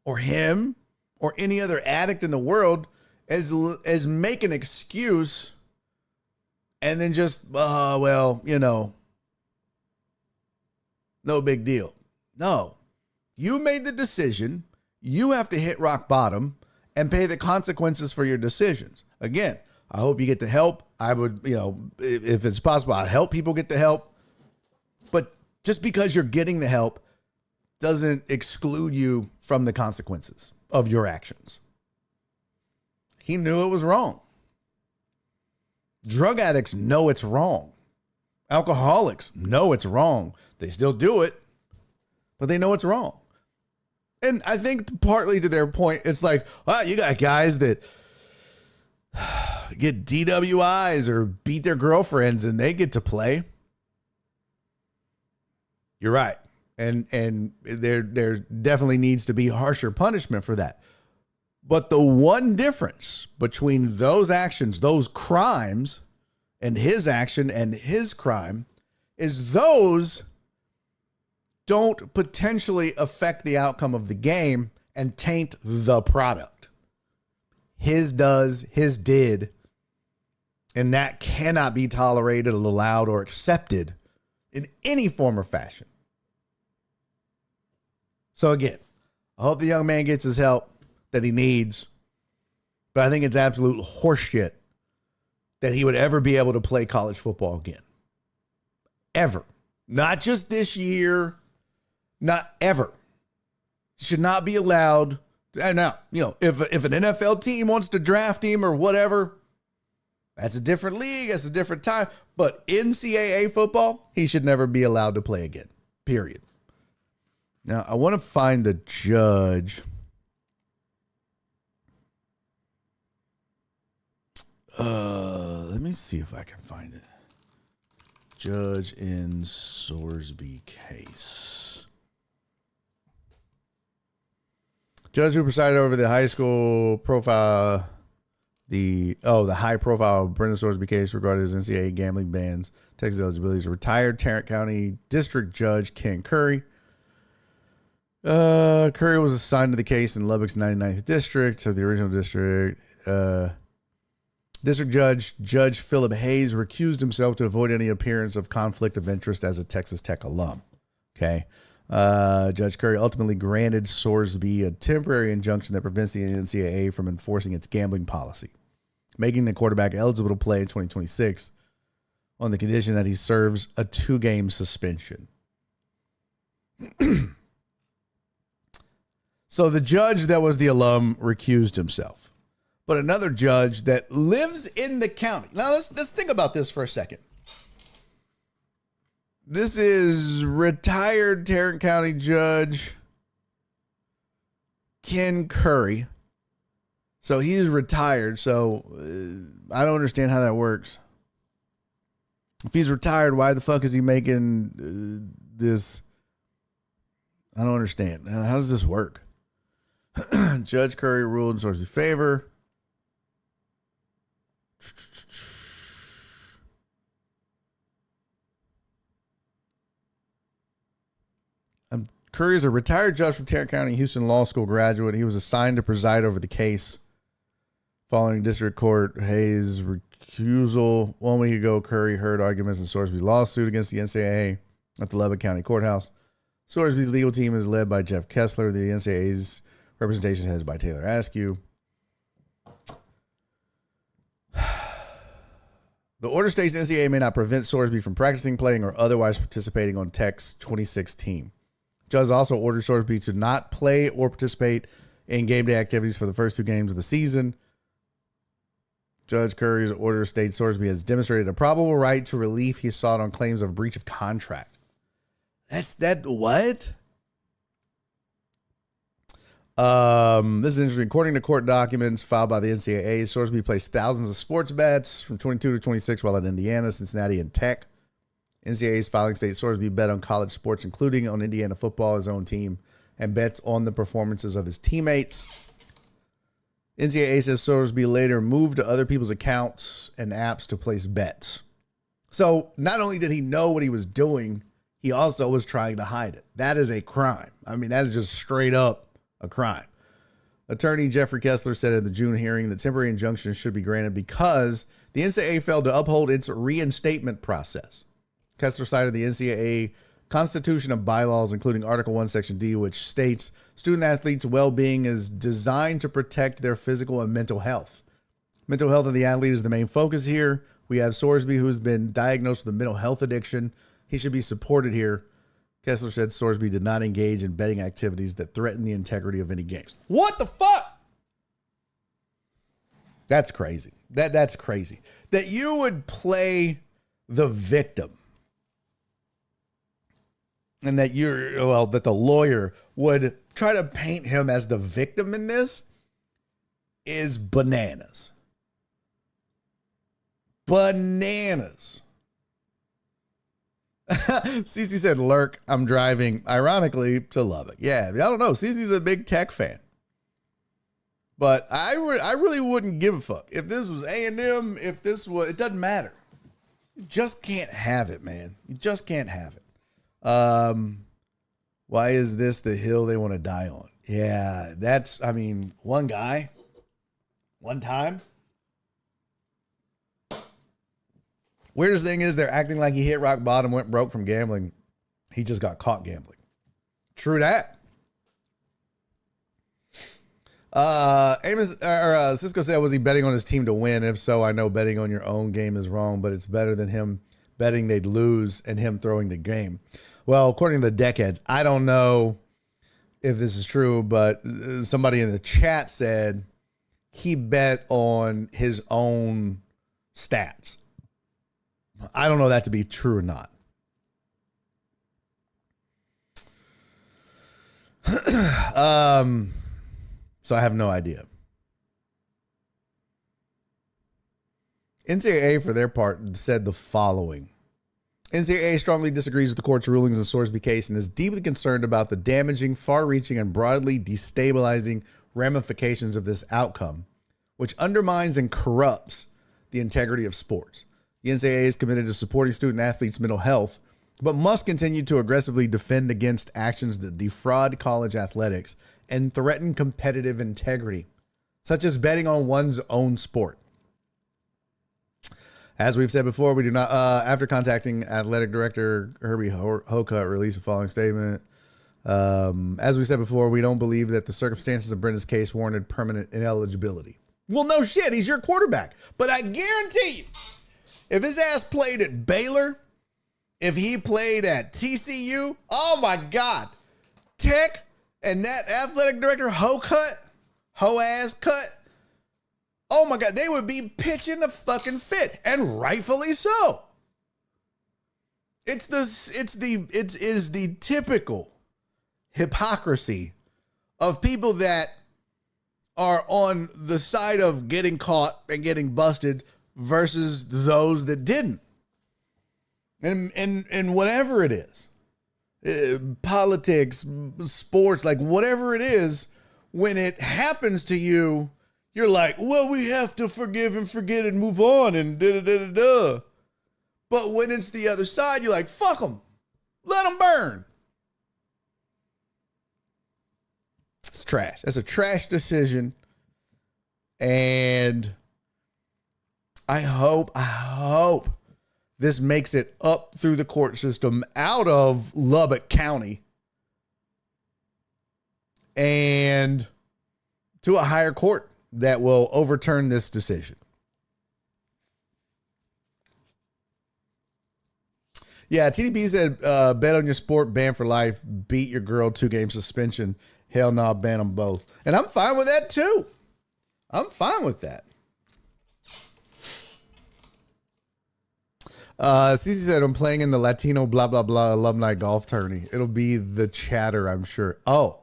or him or any other addict in the world is make an excuse and then just, well, you know, no big deal. No, you made the decision. You have to hit rock bottom and pay the consequences for your decisions. Again, I hope you get the help. I would, you know, if it's possible, I'd help people get the help. But just because you're getting the help doesn't exclude you from the consequences of your actions. He knew it was wrong. Drug addicts know it's wrong. Alcoholics know it's wrong. They still do it, but they know it's wrong. And I think partly to their point, it's like, well, you got guys that get DWIs or beat their girlfriends and they get to play. You're right. And there definitely needs to be harsher punishment for that. But the one difference between those actions, those crimes, and his action and his crime is those don't potentially affect the outcome of the game and taint the product. His does, his did, and that cannot be tolerated, allowed, or accepted in any form or fashion. So again, I hope the young man gets his help that he needs, but I think it's absolute horseshit that he would ever be able to play college football again. Ever. Not just this year. Not ever. Should not be allowed. And now, you know, if an NFL team wants to draft him or whatever, that's a different league. That's a different time. But NCAA football, he should never be allowed to play again. Period. Now, I want to find the judge. Let me see if I can find it. Judge in Sorsby case. Judge who presided over the high profile Brendan Sorsby case regarding his NCAA gambling bans, Texas eligibility is retired Tarrant County District Judge Ken Curry. Curry was assigned to the case in Lubbock's 99th district of the original district. District Judge Philip Hayes recused himself to avoid any appearance of conflict of interest as a Texas Tech alum. Okay. Judge Curry ultimately granted Sorsby a temporary injunction that prevents the NCAA from enforcing its gambling policy, making the quarterback eligible to play in 2026 on the condition that he serves a 2-game suspension. So the judge that was the alum recused himself. But another judge that lives in the county. Now let's think about this for a second. This is retired Tarrant County Judge Ken Curry. So he's retired. So I don't understand how that works. If he's retired, why the fuck is he making this? I don't understand. How does this work? Judge Curry ruled in Sorsby's favor. Curry is a retired judge from Tarrant County Houston Law School graduate. He was assigned to preside over the case following District Court Hayes' recusal. 1 week ago, Curry heard arguments in Sorsby's lawsuit against the NCAA at the Lubbock County Courthouse. Sorsby's legal team is led by Jeff Kessler. The NCAA's representation is headed by Taylor Askew. The order states NCAA may not prevent Sorsby from practicing, playing, or otherwise participating on Tech's 26 team. Judge also ordered Sorsby to not play or participate in game day activities for the first 2 games of the season. Judge Curry's order states Sorsby has demonstrated a probable right to relief he sought on claims of breach of contract. What? This is interesting. According to court documents filed by the NCAA, Sorsby placed thousands of sports bets from 22 to 26 while at Indiana, Cincinnati, and Tech. NCAA's filing states Sorsby bet on college sports, including on Indiana football, his own team, and bets on the performances of his teammates. NCAA says Sorsby later moved to other people's accounts and apps to place bets. So not only did he know what he was doing, he also was trying to hide it. That is a crime. I mean, that is just straight up a crime. Attorney Jeffrey Kessler said at the June hearing that temporary injunctions should be granted because the NCAA failed to uphold its reinstatement process. Kessler cited the NCAA Constitution of Bylaws, including Article 1, Section D, which states student athletes' well-being is designed to protect their physical and mental health. Mental health of the athlete is the main focus here. We have Sorsby, who's been diagnosed with a mental health addiction. He should be supported here. Kessler said Sorsby did not engage in betting activities that threaten the integrity of any games. What the fuck? That's crazy. That's crazy. That you would play the victim. And that that the lawyer would try to paint him as the victim in this is bananas. Bananas. Cece said, lurk, I'm driving, ironically, to Lubbock. Yeah, I don't know. Cece's a big Tech fan. But I really wouldn't give a fuck. If this was A&M, if this was, it doesn't matter. You just can't have it, man. You just can't have it. Why is this the hill they want to die on? Yeah, one guy, one time. Weirdest thing is they're acting like he hit rock bottom, went broke from gambling. He just got caught gambling. True that. Cisco said, was he betting on his team to win? If so, I know betting on your own game is wrong, but it's better than him betting they'd lose and him throwing the game. Well, according to the Deckheads, I don't know if this is true, but somebody in the chat said he bet on his own stats. I don't know that to be true or not. So I have no idea. NCAA, for their part, said the following. NCAA strongly disagrees with the court's rulings in the Sorsby case and is deeply concerned about the damaging, far-reaching, and broadly destabilizing ramifications of this outcome, which undermines and corrupts the integrity of sports. The NCAA is committed to supporting student athletes' mental health but must continue to aggressively defend against actions that defraud college athletics and threaten competitive integrity, such as betting on one's own sport. As we've said before, we do not, after contacting athletic director Herbie Hokut, released the following statement. As we said before, we don't believe that the circumstances of Brenda's case warranted permanent ineligibility. Well, no shit, he's your quarterback. But I guarantee you, if his ass played at Baylor, if he played at TCU, oh my God, Tech and that athletic director Ho-ass cut, oh my God, they would be pitching a fucking fit, and rightfully so. It is the typical hypocrisy of people that are on the side of getting caught and getting busted versus those that didn't. And whatever it is, politics, sports, like whatever it is, when it happens to you, you're like, well, we have to forgive and forget and move on and da-da-da-da-da. But when it's the other side, you're like, fuck them. Let them burn. It's trash. That's a trash decision. And I hope this makes it up through the court system out of Lubbock County and to a higher court that will overturn this decision. Yeah, TDP said, bet on your sport, ban for life, beat your girl, 2-game suspension. Hell no, ban them both. And I'm fine with that too. I'm fine with that. Cece said, I'm playing in the Latino blah, blah, blah alumni golf tourney. It'll be the chatter, I'm sure. Oh,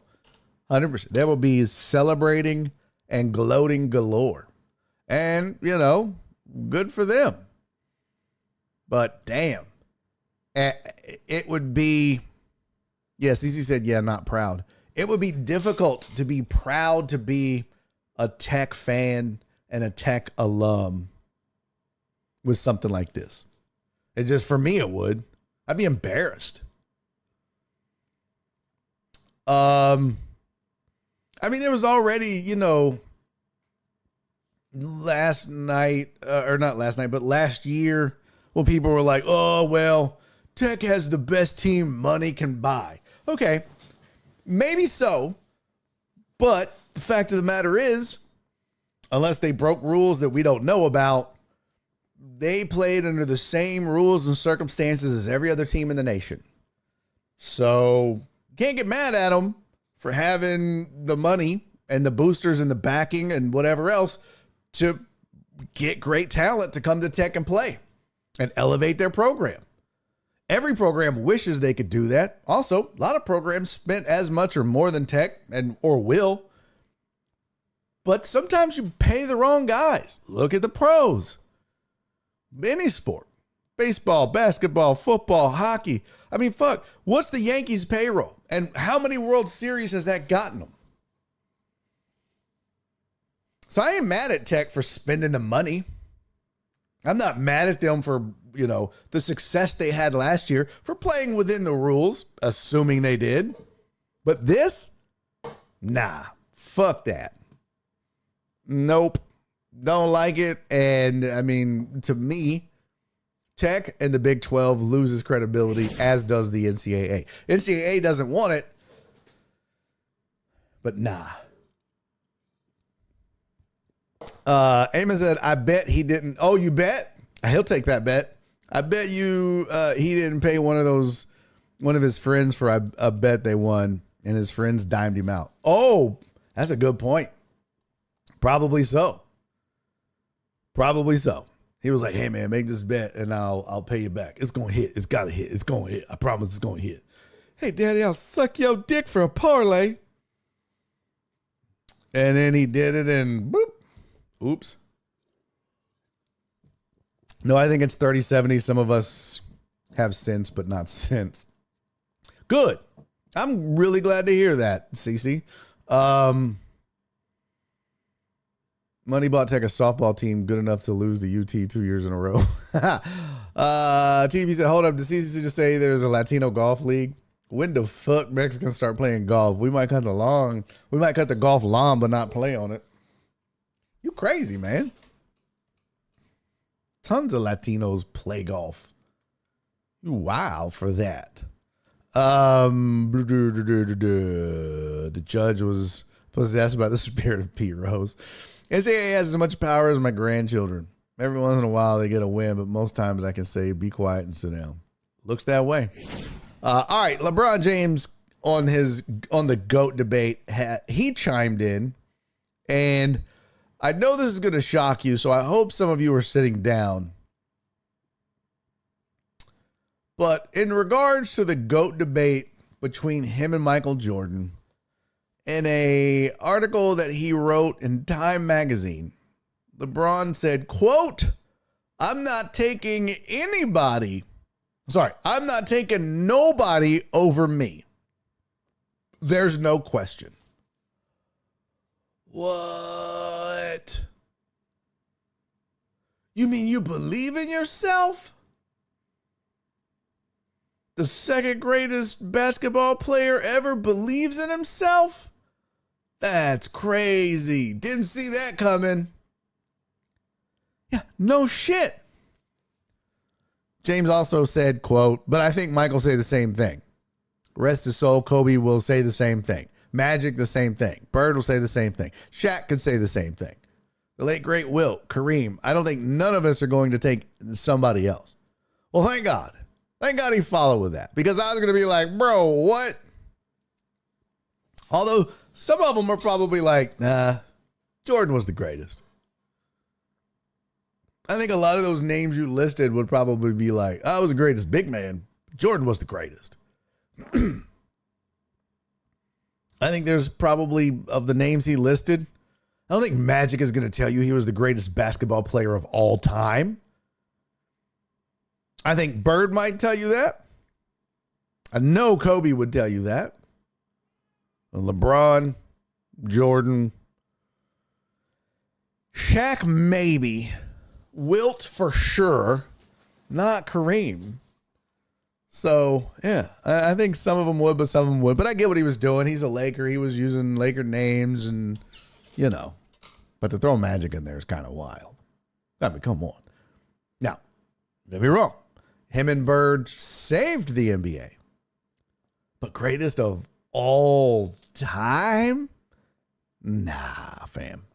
100%. That will be celebrating and gloating galore. And, you know, good for them. But damn. It would be, yeah, Cece said, yeah, not proud. It would be difficult to be proud to be a Tech fan and a Tech alum with something like this. It just, for me, it would. I'd be embarrassed. I mean, there was already, you know, last night, or not last night, but last year, when people were like, oh, well, Tech has the best team money can buy. Okay, maybe so, but the fact of the matter is, unless they broke rules that we don't know about, they played under the same rules and circumstances as every other team in the nation. So can't get mad at them for having the money and the boosters and the backing and whatever else to get great talent to come to Tech and play and elevate their program. Every program wishes they could do that. Also, a lot of programs spent as much or more than Tech or will. But sometimes you pay the wrong guys. Look at the pros. Any sport. Baseball, basketball, football, hockey. I mean, fuck. What's the Yankees' payroll? And how many World Series has that gotten them? So I ain't mad at Tech for spending the money. I'm not mad at them for, you know, the success they had last year, for playing within the rules, assuming they did. But this? Nah. Fuck that. Nope. Don't like it. And I mean, to me, Tech and the Big 12 loses credibility, as does the NCAA. NCAA doesn't want it, but nah. Eamon said, I bet he didn't. Oh, you bet? He'll take that bet. I bet you he didn't pay one of his friends for a bet they won, and his friends dimed him out. Oh, that's a good point. Probably so. Probably so. He was like, hey, man, make this bet, and I'll pay you back. It's going to hit. It's got to hit. It's going to hit. I promise it's going to hit. Hey, daddy, I'll suck your dick for a parlay. And then he did it, and boop. Oops. No, I think it's 30-70. Some of us have sense, but not sense. Good. I'm really glad to hear that, Cece. Moneybot Tech a softball team good enough to lose the UT 2 years in a row. TDB said, hold up. Did CCC just say there's a Latino golf league? When the fuck Mexicans start playing golf? We might cut the golf lawn, but not play on it. You crazy, man. Tons of Latinos play golf. You wild for that. The judge was possessed by the spirit of Pete Rose. SAA has as much power as my grandchildren. Every once in a while they get a win, but most times I can say, be quiet and sit down. Looks that way. All right, LeBron James on the GOAT debate, he chimed in, and I know this is going to shock you, so I hope some of you are sitting down. But in regards to the GOAT debate between him and Michael Jordan, in a article that he wrote in Time magazine, LeBron said, quote, I'm not taking nobody over me. There's no question. What? You mean you believe in yourself? The second greatest basketball player ever believes in himself? That's crazy. Didn't see that coming. Yeah, no shit. James also said, quote, but I think Michael say the same thing. Rest his soul, Kobe will say the same thing. Magic, the same thing. Bird will say the same thing. Shaq could say the same thing. The late, great Wilt, Kareem. I don't think none of us are going to take somebody else. Well, thank God. Thank God he followed with that. Because I was going to be like, bro, what? Although some of them are probably like, nah, Jordan was the greatest. I think a lot of those names you listed would probably be like, I was the greatest big man. Jordan was the greatest. I think there's probably, of the names he listed, I don't think Magic is going to tell you he was the greatest basketball player of all time. I think Bird might tell you that. I know Kobe would tell you that. LeBron, Jordan, Shaq maybe, Wilt for sure, not Kareem. So, yeah, I think some of them would, but some of them would. But I get what he was doing. He's a Laker. He was using Laker names and, you know. But to throw Magic in there is kind of wild. I mean, come on. Now, don't be wrong. Him and Bird saved the NBA. But greatest of all time? Nah, fam.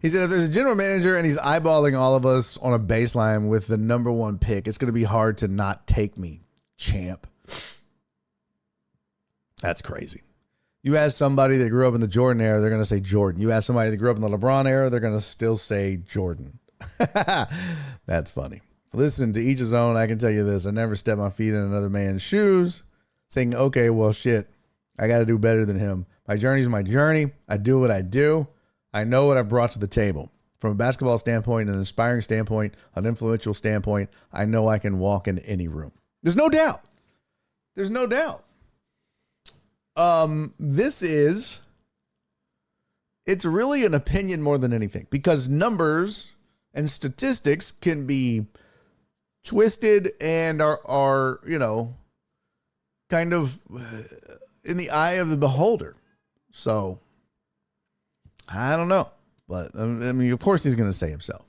He said, if there's a general manager and he's eyeballing all of us on a baseline with the number one pick, it's going to be hard to not take me, champ. That's crazy. You ask somebody that grew up in the Jordan era, they're going to say Jordan. You ask somebody that grew up in the LeBron era, they're going to still say Jordan. That's funny. Listen, to each his own. I can tell you this. I never step my feet in another man's shoes saying, okay, well, shit, I got to do better than him. My journey's my journey. I do what I do. I know what I've brought to the table. From a basketball standpoint, an inspiring standpoint, an influential standpoint, I know I can walk in any room. There's no doubt. There's no doubt. It's really an opinion more than anything, because numbers and statistics can be twisted and are, you know, kind of in the eye of the beholder. So I don't know, but I mean, of course he's going to say himself.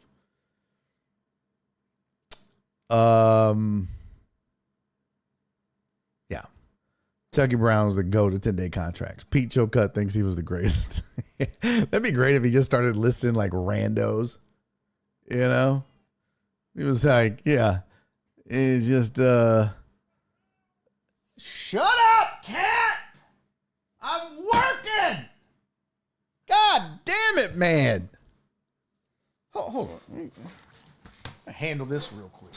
Yeah. Chucky Brown was the GOAT of 10-day contracts. Pete Chocut thinks he was the greatest. That'd be great if he just started listing like randos, you know? He was like, yeah, it's just, shut up, cat! I'm working! God damn it, man. Hold on. I handle this real quick.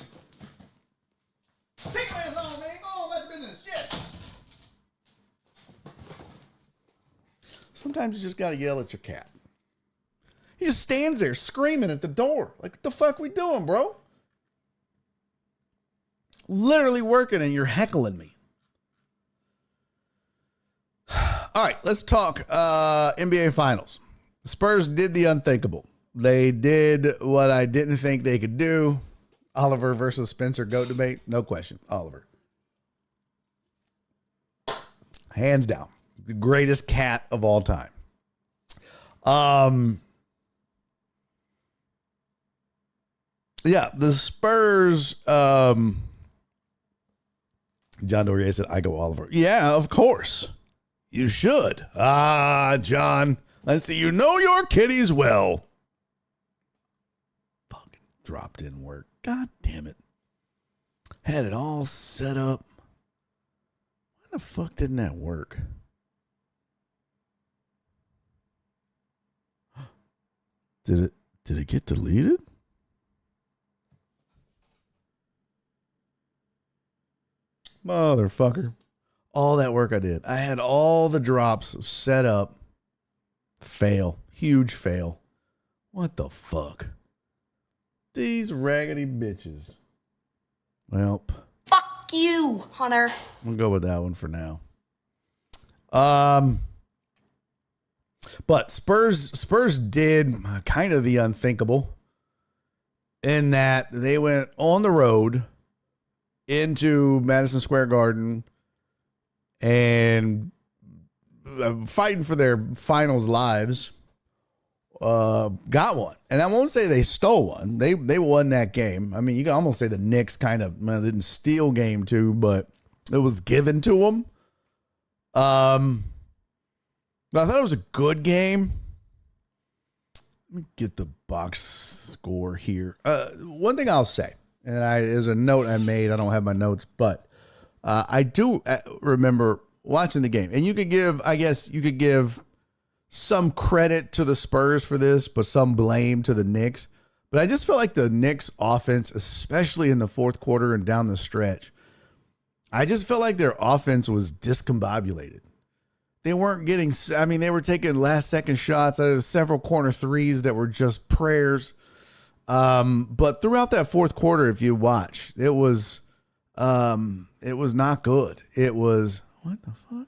Take my hands on, man. Go on, let the business. Shit. Sometimes you just got to yell at your cat. He just stands there screaming at the door. Like, what the fuck we doing, bro? Literally working and you're heckling me. All right, let's talk NBA Finals. The Spurs did the unthinkable. They did what I didn't think they could do. Oliver versus Spencer GOAT debate. No question. Oliver. Hands down. The greatest cat of all time. Yeah, the Spurs. John Dorier said, I go Oliver. Yeah, of course. You should. John, I see you know your kitties well. Fucking drop didn't work. God damn it. Had it all set up. Why the fuck didn't that work? Did it get deleted? Motherfucker. All that work I did. I had all the drops set up. Fail. Huge fail. What the fuck? These raggedy bitches. Well. Fuck you, Hunter. We'll go with that one for now. But Spurs did kind of the unthinkable in that they went on the road into Madison Square Garden and fighting for their finals lives, got one. And I won't say they stole one. They won that game. I mean, you can almost say the Knicks kind of didn't steal game two, but it was given to them. But I thought it was a good game. Let me get the box score here. One thing I'll say, and is a note I made. I don't have my notes, but I do remember watching the game. And you could give some credit to the Spurs for this, but some blame to the Knicks. But I just felt like the Knicks offense, especially in the fourth quarter and down the stretch, I just felt like their offense was discombobulated. They weren't getting, they were taking last second shots. There was several corner threes that were just prayers. But throughout that fourth quarter, if you watch, it was not good. It was, what the fuck?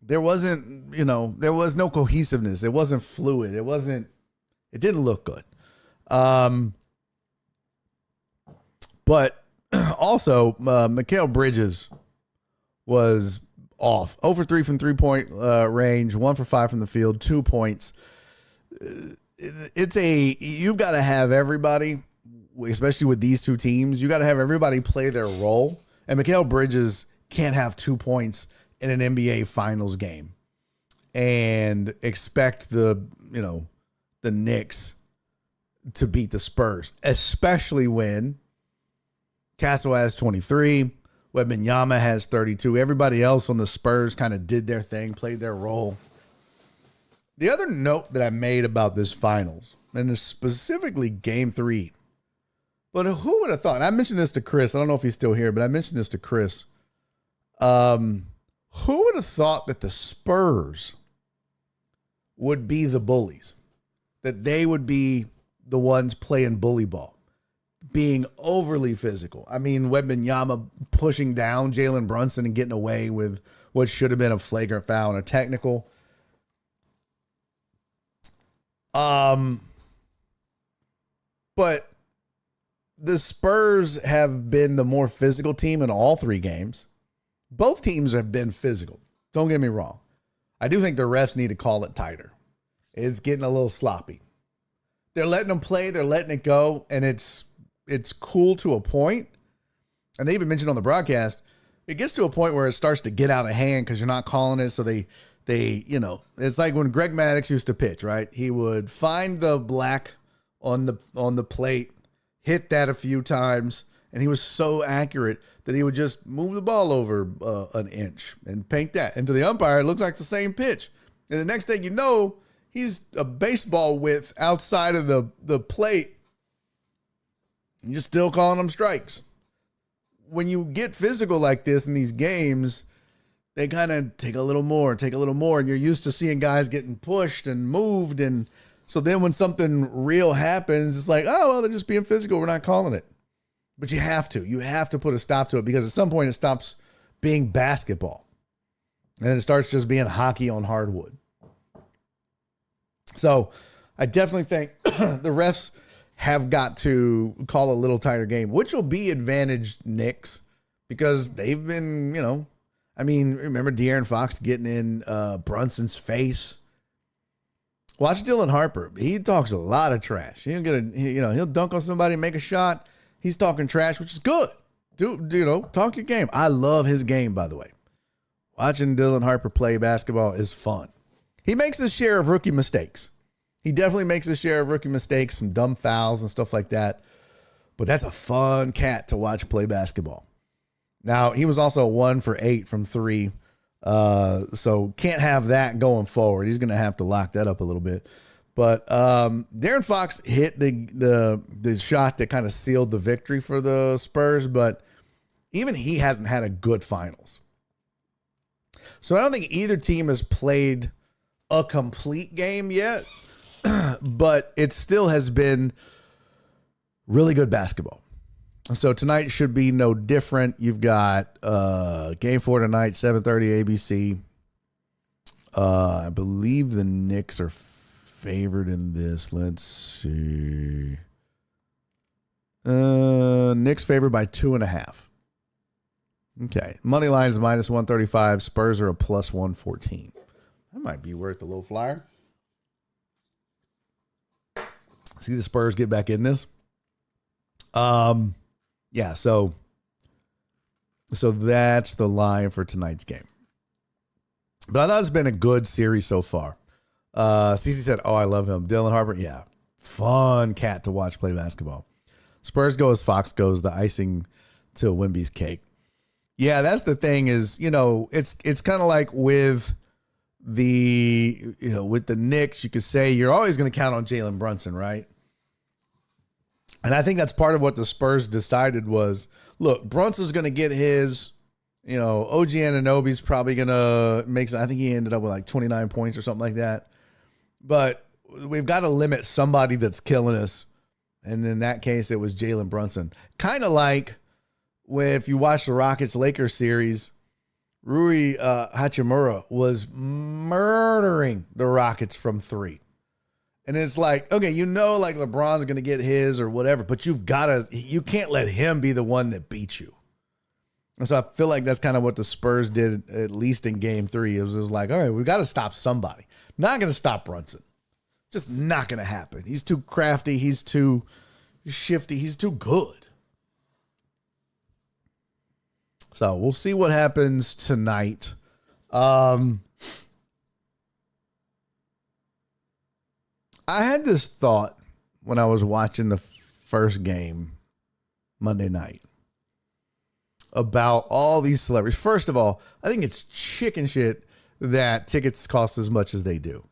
There wasn't, there was no cohesiveness. It wasn't fluid. It didn't look good. But also, Mikal Bridges was off. 0 for 3 from 3-point range, 1 for 5 from the field, 2 points. You've got to have everybody, especially with these two teams, you got to have everybody play their role. And Mikal Bridges can't have 2 points in an NBA Finals game and expect the Knicks to beat the Spurs, especially when Castle has 23, Wembanyama has 32. Everybody else on the Spurs kind of did their thing, played their role. The other note that I made about this finals, and specifically game 3, but who would have thought? And I mentioned this to Chris. I don't know if he's still here, but I mentioned this to Chris. Who would have thought that the Spurs would be the bullies? That they would be the ones playing bully ball, being overly physical. I mean, Wembanyama pushing down Jalen Brunson and getting away with what should have been a flagrant foul and a technical. But the Spurs have been the more physical team in all 3 games. Both teams have been physical. Don't get me wrong. I do think the refs need to call it tighter. It's getting a little sloppy. They're letting them play. They're letting it go. And it's cool to a point. And they even mentioned on the broadcast, it gets to a point where it starts to get out of hand because you're not calling it. So they it's like when Greg Maddux used to pitch, right? He would find the black on the plate, hit that a few times, and he was so accurate that he would just move the ball over an inch and paint that. And to the umpire, it looks like the same pitch. And the next thing you know, he's a baseball width outside of the plate. And you're still calling them strikes. When you get physical like this in these games, they kind of take a little more. And you're used to seeing guys getting pushed and moved. And so then when something real happens, it's like, oh, well, they're just being physical. We're not calling it. But you have to put a stop to it because at some point it stops being basketball. And it starts just being hockey on hardwood. So I definitely think the refs have got to call a little tighter game, which will be advantage Knicks because they've been, I mean, remember De'Aaron Fox getting in Brunson's face? Watch Dylan Harper. He talks a lot of trash. He'll dunk on somebody, make a shot. He's talking trash, which is good. Talk your game. I love his game, by the way. Watching Dylan Harper play basketball is fun. He makes his share of rookie mistakes. He definitely makes his share of rookie mistakes, some dumb fouls and stuff like that. But that's a fun cat to watch play basketball. Now, he was also 1 for 8 from 3. So can't have that going forward. He's going to have to lock that up a little bit. But De'Aaron Fox hit the shot that kind of sealed the victory for the Spurs, but even he hasn't had a good finals. So I don't think either team has played a complete game yet, but it still has been really good basketball. So tonight should be no different. You've got game 4 tonight, 7:30 ABC. I believe the Knicks are favored in this. Let's see. Knicks favored by 2.5. Okay. Money line is minus 135. Spurs are a plus 114. That might be worth a little flyer. See the Spurs get back in this. Yeah, so that's the line for tonight's game. But I thought it's been a good series so far. CC said, "Oh, I love him." Dylan Harper, yeah, fun cat to watch play basketball. Spurs go as Fox goes, the icing to Wemby's cake. Yeah, that's the thing is, it's kind of like with the Knicks, you could say you're always going to count on Jalen Brunson, right? And I think that's part of what the Spurs decided was, look, Brunson's going to get his, OG Anunoby's probably going to make, I think he ended up with like 29 points or something like that. But we've got to limit somebody that's killing us. And in that case, it was Jalen Brunson. Kind of like if you watch the Rockets-Lakers series, Rui Hachimura was murdering the Rockets from 3. And it's like, okay, like LeBron's going to get his or whatever, but you can't let him be the one that beats you. And so I feel like that's kind of what the Spurs did, at least in game 3. It was like, all right, we've got to stop somebody. Not going to stop Brunson. Just not going to happen. He's too crafty. He's too shifty. He's too good. So we'll see what happens tonight. I had this thought when I was watching the first game Monday night about all these celebrities. First of all, I think it's chicken shit that tickets cost as much as they do.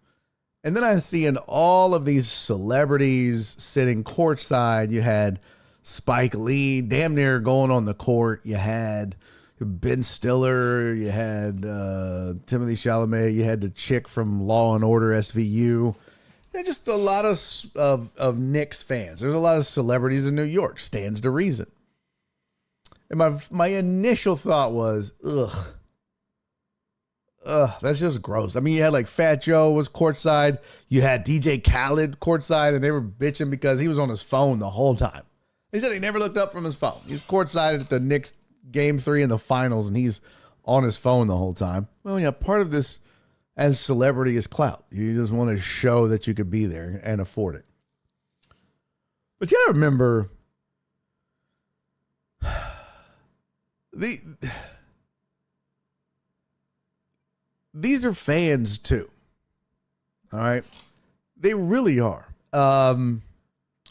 And then I'm seeing all of these celebrities sitting courtside. You had Spike Lee damn near going on the court. You had Ben Stiller. You had Timothy Chalamet. You had the chick from Law and Order SVU. There's just a lot of Knicks fans. There's a lot of celebrities in New York. Stands to reason. And my initial thought was, that's just gross. I mean, you had like Fat Joe was courtside. You had DJ Khaled courtside, and they were bitching because he was on his phone the whole time. He said he never looked up from his phone. He's courtside at the Knicks game 3 in the finals, and he's on his phone the whole time. Well, yeah, part of this as celebrity is clout. You just want to show that you could be there and afford it. But you gotta remember, these are fans too. All right. They really are. I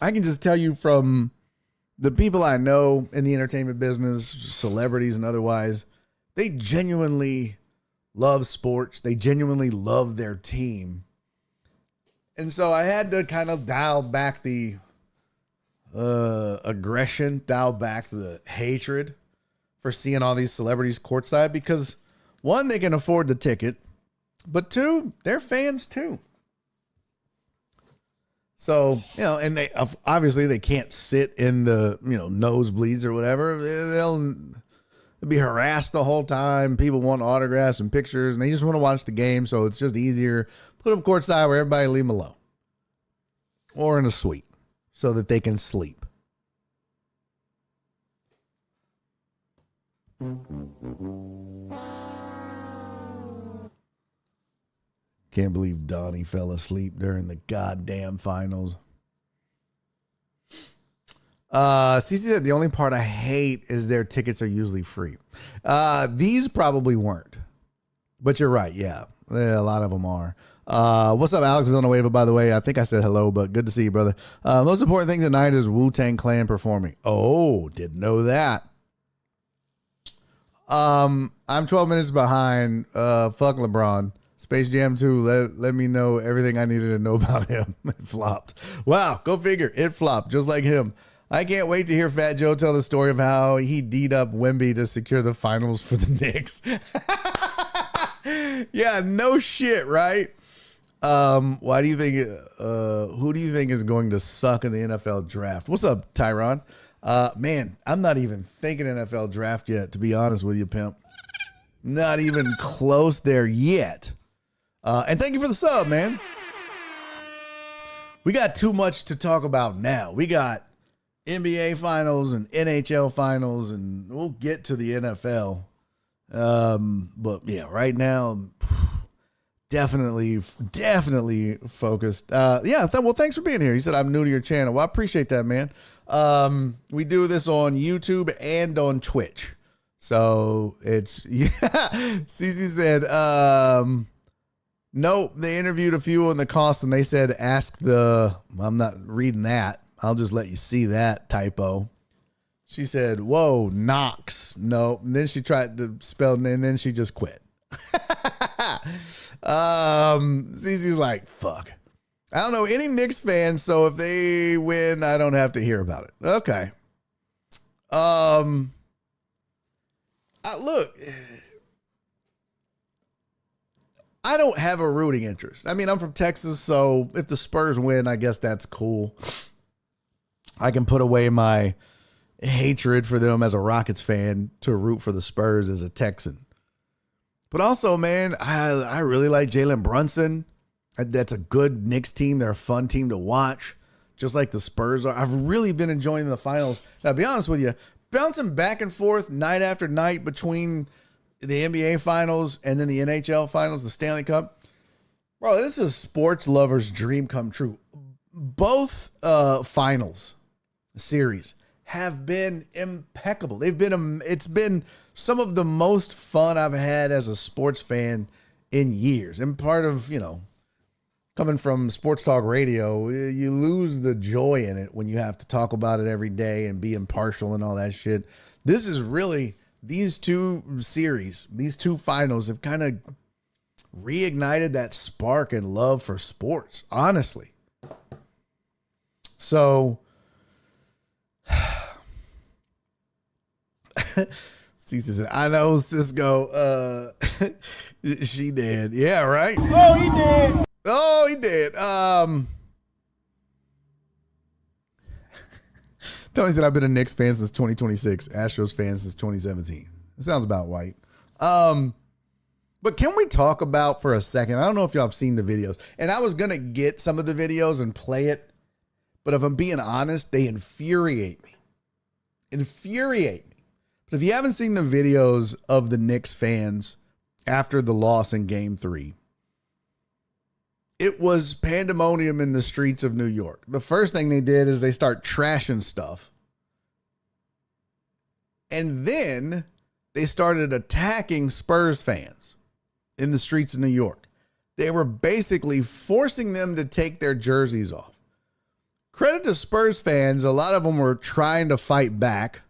can just tell you from the people I know in the entertainment business, celebrities and otherwise, they genuinely love sports. They genuinely love their team. And so I had to kind of dial back the aggression, dial back the hatred for seeing all these celebrities courtside because, one, they can afford the ticket, but 2, they're fans too. So, and they obviously they can't sit in the, nosebleeds or whatever. They'll be harassed the whole time. People want autographs and pictures, and they just want to watch the game, so it's just easier. Put them courtside where everybody leave them alone. Or in a suite so that they can sleep. Can't believe Donnie fell asleep during the goddamn finals. CC said the only part I hate is their tickets are usually free. These probably weren't, but you're right. Yeah, a lot of them are. What's up, Alex Villanueva? By the way, I think I said hello, but good to see you, brother. Most important thing tonight is Wu-Tang Clan performing. Oh, didn't know that. I'm 12 minutes behind. Fuck LeBron. Space Jam 2, let me know everything I needed to know about him. It flopped. Wow, go figure. It flopped just like him. I can't wait to hear Fat Joe tell the story of how he D'd up Wemby to secure the finals for the Knicks. Yeah, no shit, right? Why do you think, who do you think is going to suck in the NFL draft? What's up, Tyron? Man, I'm not even thinking NFL draft yet, to be honest with you, pimp. Not even close there yet. And thank you for the sub, man. We got too much to talk about now. We got NBA finals and NHL finals, and we'll get to the NFL. But yeah, right now, definitely focused. Yeah, well, thanks for being here. He said, I'm new to your channel. Well, I appreciate that, man. We do this on YouTube and on Twitch. So it's, yeah, CC said, nope, they interviewed a few on the cost and they said, I'm not reading that. I'll just let you see that typo. She said, whoa, Knox. No. And then she tried to spell it and then she just quit. CC's like, fuck. I don't know any Knicks fans, so if they win, I don't have to hear about it. Okay. Look, I don't have a rooting interest. I mean, I'm from Texas, so if the Spurs win, I guess that's cool. I can put away my hatred for them as a Rockets fan to root for the Spurs as a Texan. But also, man, I really like Jalen Brunson. That's a good Knicks team. They're a fun team to watch, just like the Spurs are. I've really been enjoying the finals. Now, to be honest with you, bouncing back and forth night after night between the NBA finals and then the NHL finals, the Stanley Cup. Bro, this is a sports lover's dream come true. Both finals series have been impeccable. It's been some of the most fun I've had as a sports fan in years. And part of, coming from sports talk radio, you lose the joy in it when you have to talk about it every day and be impartial and all that shit. This is really, these two series, these two finals have kind of reignited that spark and love for sports, honestly. So, Cece said, I know Cisco, she did. Yeah, right? Oh, he did. Oh, he did. Tony said, I've been a Knicks fan since 2026, Astros fan since 2017. It sounds about right. But can we talk about for a second? I don't know if y'all have seen the videos, and I was going to get some of the videos and play it, but if I'm being honest, they infuriate me. But if you haven't seen the videos of the Knicks fans after the loss in Game 3, it was pandemonium in the streets of New York. The first thing they did is they start trashing stuff. And then they started attacking Spurs fans in the streets of New York. They were basically forcing them to take their jerseys off. Credit to Spurs fans, a lot of them were trying to fight back.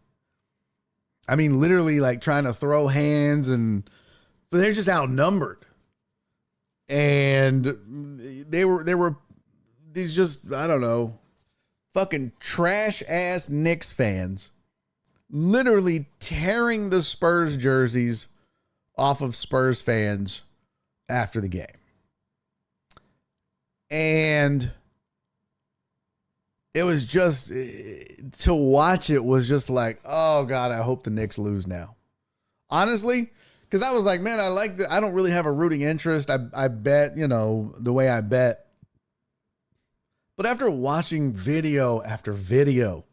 I mean, literally like trying to throw hands, but they're just outnumbered. And they were these just, I don't know, fucking trash ass Knicks fans literally tearing the Spurs jerseys off of Spurs fans after the game. And it was just, to watch it was just like, oh God, I hope the Knicks lose now. honestly, because I was like, man, I don't really have a rooting interest. I bet, the way I bet. But after watching video after video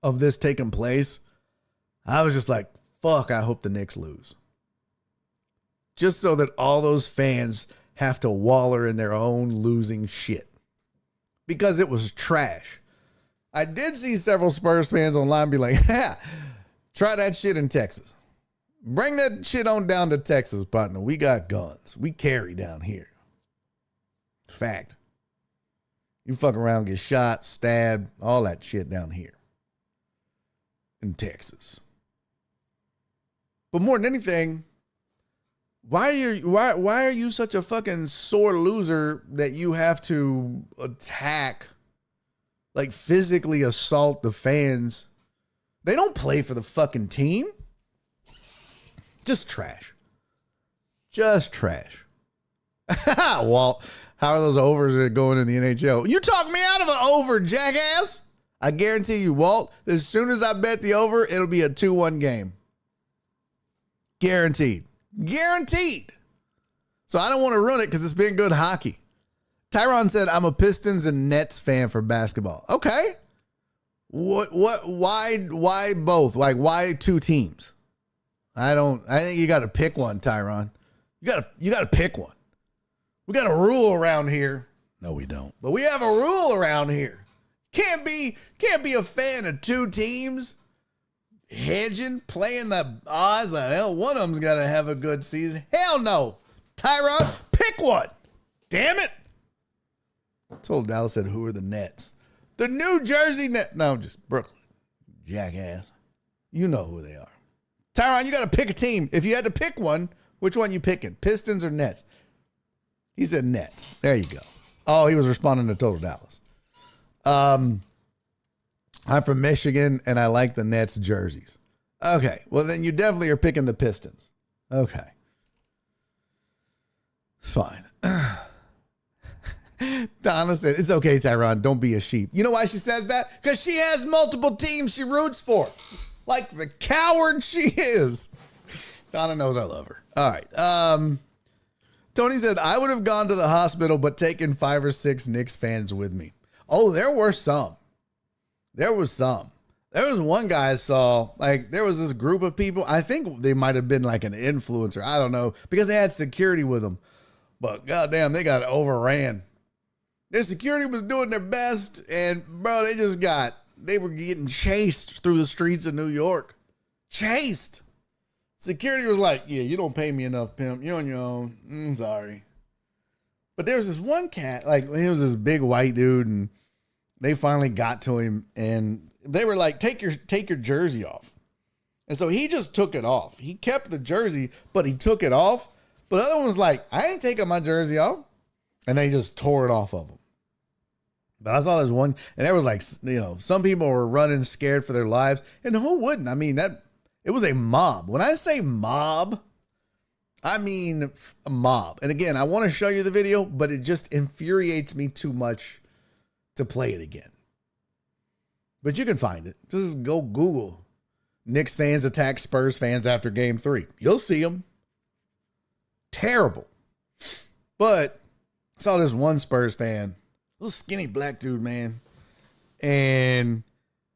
of this taking place, I was just like, fuck, I hope the Knicks lose. Just so that all those fans have to waller in their own losing shit. Because it was trash. I did see several Spurs fans online be like, try that shit in Texas. Bring that shit on down to Texas, partner. We got guns. We carry down here. Fact. You fuck around, get shot, stabbed, all that shit down here in Texas. But more than anything, why are you such a fucking sore loser that you have to attack, like physically assault the fans? They don't play for the fucking team. Just trash. Just trash. Walt, how are those overs going in the NHL? You talk me out of an over, jackass. I guarantee you, Walt, as soon as I bet the over, it'll be a 2-1 game. Guaranteed. Guaranteed. So I don't want to ruin it because it's been good hockey. Tyron said, I'm a Pistons and Nets fan for basketball. Okay. Why both? Like, why two teams? I think you got to pick one, Tyron. You got to pick one. We got a rule around here. No, we don't. But we have a rule around here. Can't be a fan of two teams hedging, playing the odds. Like, hell, one of them's got to have a good season. Hell no. Tyron, pick one. Damn it. I told Dallas, said, who are the Nets? The New Jersey Nets. No, just Brooklyn. Jackass. You know who they are. Tyron, you got to pick a team. If you had to pick one, which one you picking? Pistons or Nets? He said Nets. There you go. Oh, he was responding to Total Dallas. I'm from Michigan, and I like the Nets jerseys. Okay, well, then you definitely are picking the Pistons. Okay. It's fine. Donna said, it's okay, Tyron. Don't be a sheep. You know why she says that? Because she has multiple teams she roots for. Like the coward she is. Donna knows I love her. All right. Tony said, I would have gone to the hospital, but taken 5 or 6 Knicks fans with me. Oh, there were some. There was some. There was one guy I saw, like, there was this group of people. I think they might have been like an influencer. I don't know, because they had security with them. But goddamn, they got overran. Their security was doing their best, and bro, they were getting chased through the streets of New York. Chased. Security was like, yeah, you don't pay me enough, pimp. You're on your own. Sorry. But there was this one cat, like, he was this big white dude, and they finally got to him, and they were like, take your jersey off. And so he just took it off. He kept the jersey, but he took it off. But the other one was like, I ain't taking my jersey off. And they just tore it off of him. But I saw this one, and there was like, some people were running scared for their lives. And who wouldn't? I mean, it was a mob. When I say mob, I mean a mob. And again, I want to show you the video, but it just infuriates me too much to play it again. But you can find it. Just go Google Knicks fans attack Spurs fans after game 3. You'll see them. Terrible. But I saw this one Spurs fan, little skinny black dude, man. And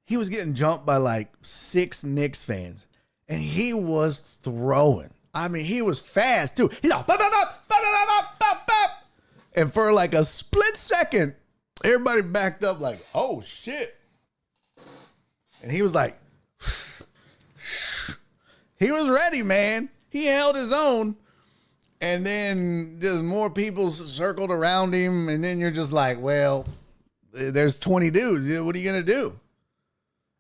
he was getting jumped by like 6 Knicks fans. And he was throwing. I mean, he was fast too. He's like, bop, bop, bop, bop, bop, bop, bop. And for like a split second, everybody backed up like, oh shit. And he was like, he was ready, man. He held his own. And then just more people circled around him. And then you're just like, well, there's 20 dudes. What are you going to do?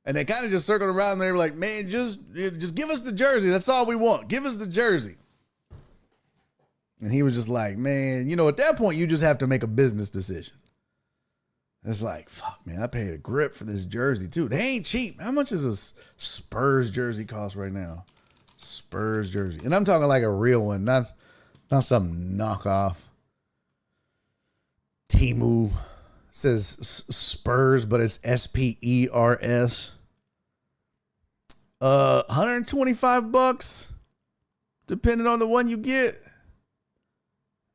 And they kind of just circled around and they were like, man, just give us the jersey. That's all we want. Give us the jersey. And he was just like, man, at that point, you just have to make a business decision. It's like, fuck, man, I paid a grip for this jersey, too. They ain't cheap. How much does a Spurs jersey cost right now? Spurs jersey. And I'm talking like a real one, not some knockoff. Temu says Spurs, but it's Spers. $125, depending on the one you get.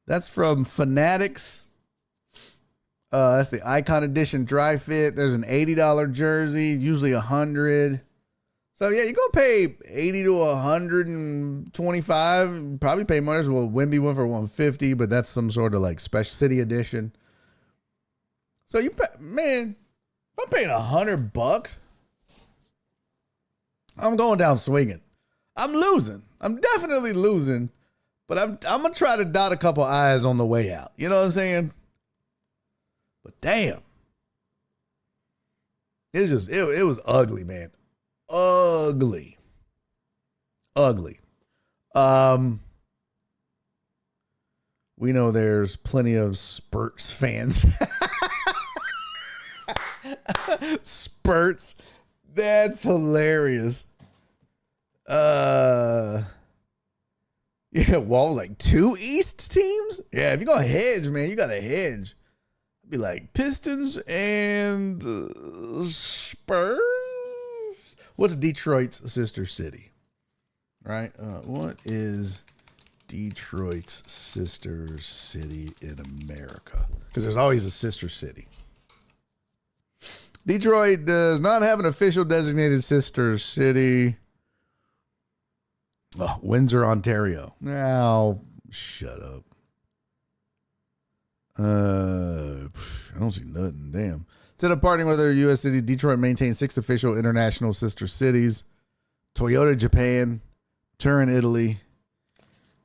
That's from Fanatics. That's the Icon Edition dry fit. There's an $80 jersey, usually $100. So yeah, you're gonna pay $80 to $125. Probably pay more. Well, Wemby went for $150, but that's some sort of like special city edition. So you pay, man, if I'm paying $100, I'm going down swinging. I'm losing. I'm definitely losing, but I'm gonna try to dot a couple I's on the way out. You know what I'm saying? But damn, it's just it was ugly, man. Ugly. We know there's plenty of Spurs fans. Spurs. That's hilarious. Yeah, Wall was like 2 East teams? Yeah, if you're gonna hedge, man, you gotta hedge. Be like Pistons and Spurs. What's Detroit's sister city? Right? What is Detroit's sister city in America? Because there's always a sister city. Detroit does not have an official designated sister city. Oh, Windsor, Ontario. Now, shut up. I don't see nothing. Damn. Instead of partnering with other U.S. cities, Detroit maintains 6 official international sister cities: Toyota, Japan; Turin, Italy;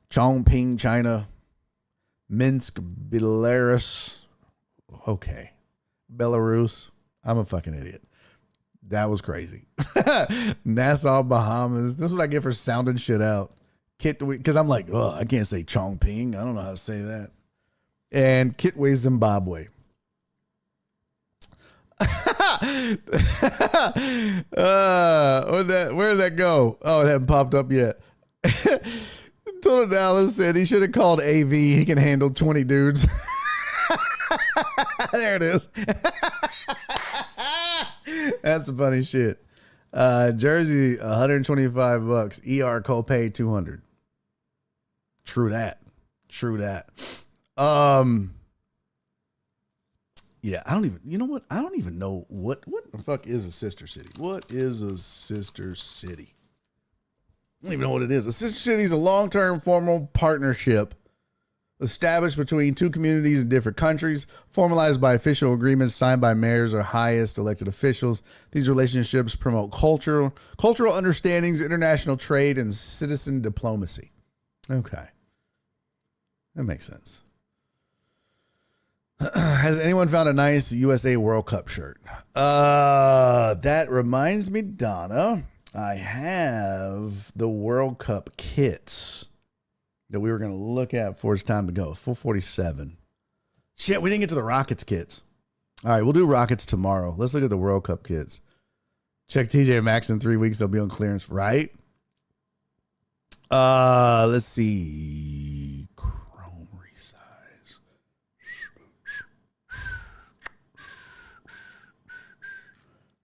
Chongqing, China; Minsk, Belarus. Okay. Belarus. I'm a fucking idiot. That was crazy. Nassau, Bahamas. This is what I get for sounding shit out. Because I'm like, oh, I can't say Chongqing. I don't know how to say that. And Kitwe, Zimbabwe. Where did that go? Oh, it hadn't popped up yet. Total Dallas said he should have called AV. He can handle 20 dudes. There it is. That's some funny shit. Jersey, $125. ER copay $200. True that. Yeah, I don't even, you know what? I don't even know what the fuck is a sister city. What is a sister city? I don't even know what it is. A sister city is a long-term formal partnership established between 2 communities in different countries, formalized by official agreements signed by mayors or highest elected officials. These relationships promote cultural understandings, international trade, and citizen diplomacy. Okay. That makes sense. Has anyone found a nice USA World Cup shirt? That reminds me, Donna, I have the World Cup kits that we were going to look at before it's time to go. Full 47. Shit, we didn't get to the Rockets kits. All right, we'll do Rockets tomorrow. Let's look at the World Cup kits. Check TJ Maxx in 3 weeks. They'll be on clearance, right? Let's see. Chrome resize.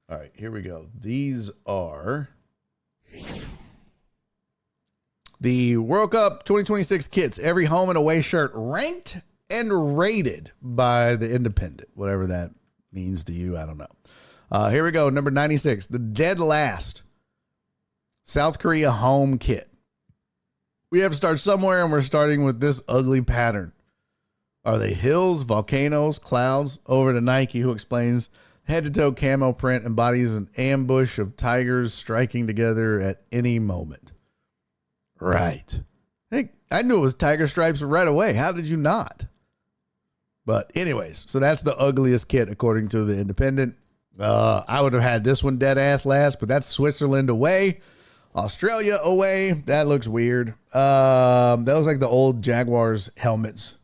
All right, here we go. These are the World Cup 2026 kits. Every home and away shirt ranked and rated by The Independent. Whatever that means to you, I don't know. Here we go. Number 96, the dead last South Korea home kit. We have to start somewhere, and we're starting with this ugly pattern. Are they hills, volcanoes, clouds? Over to Nike, who explains head-to-toe camo print embodies an ambush of tigers striking together at any moment. Right. I knew it was tiger stripes right away. How did you not? But anyways, so that's the ugliest kit according to The Independent. I would have had this one dead ass last, but that's Switzerland away. Australia away. That looks weird. That looks like the old Jaguars helmets.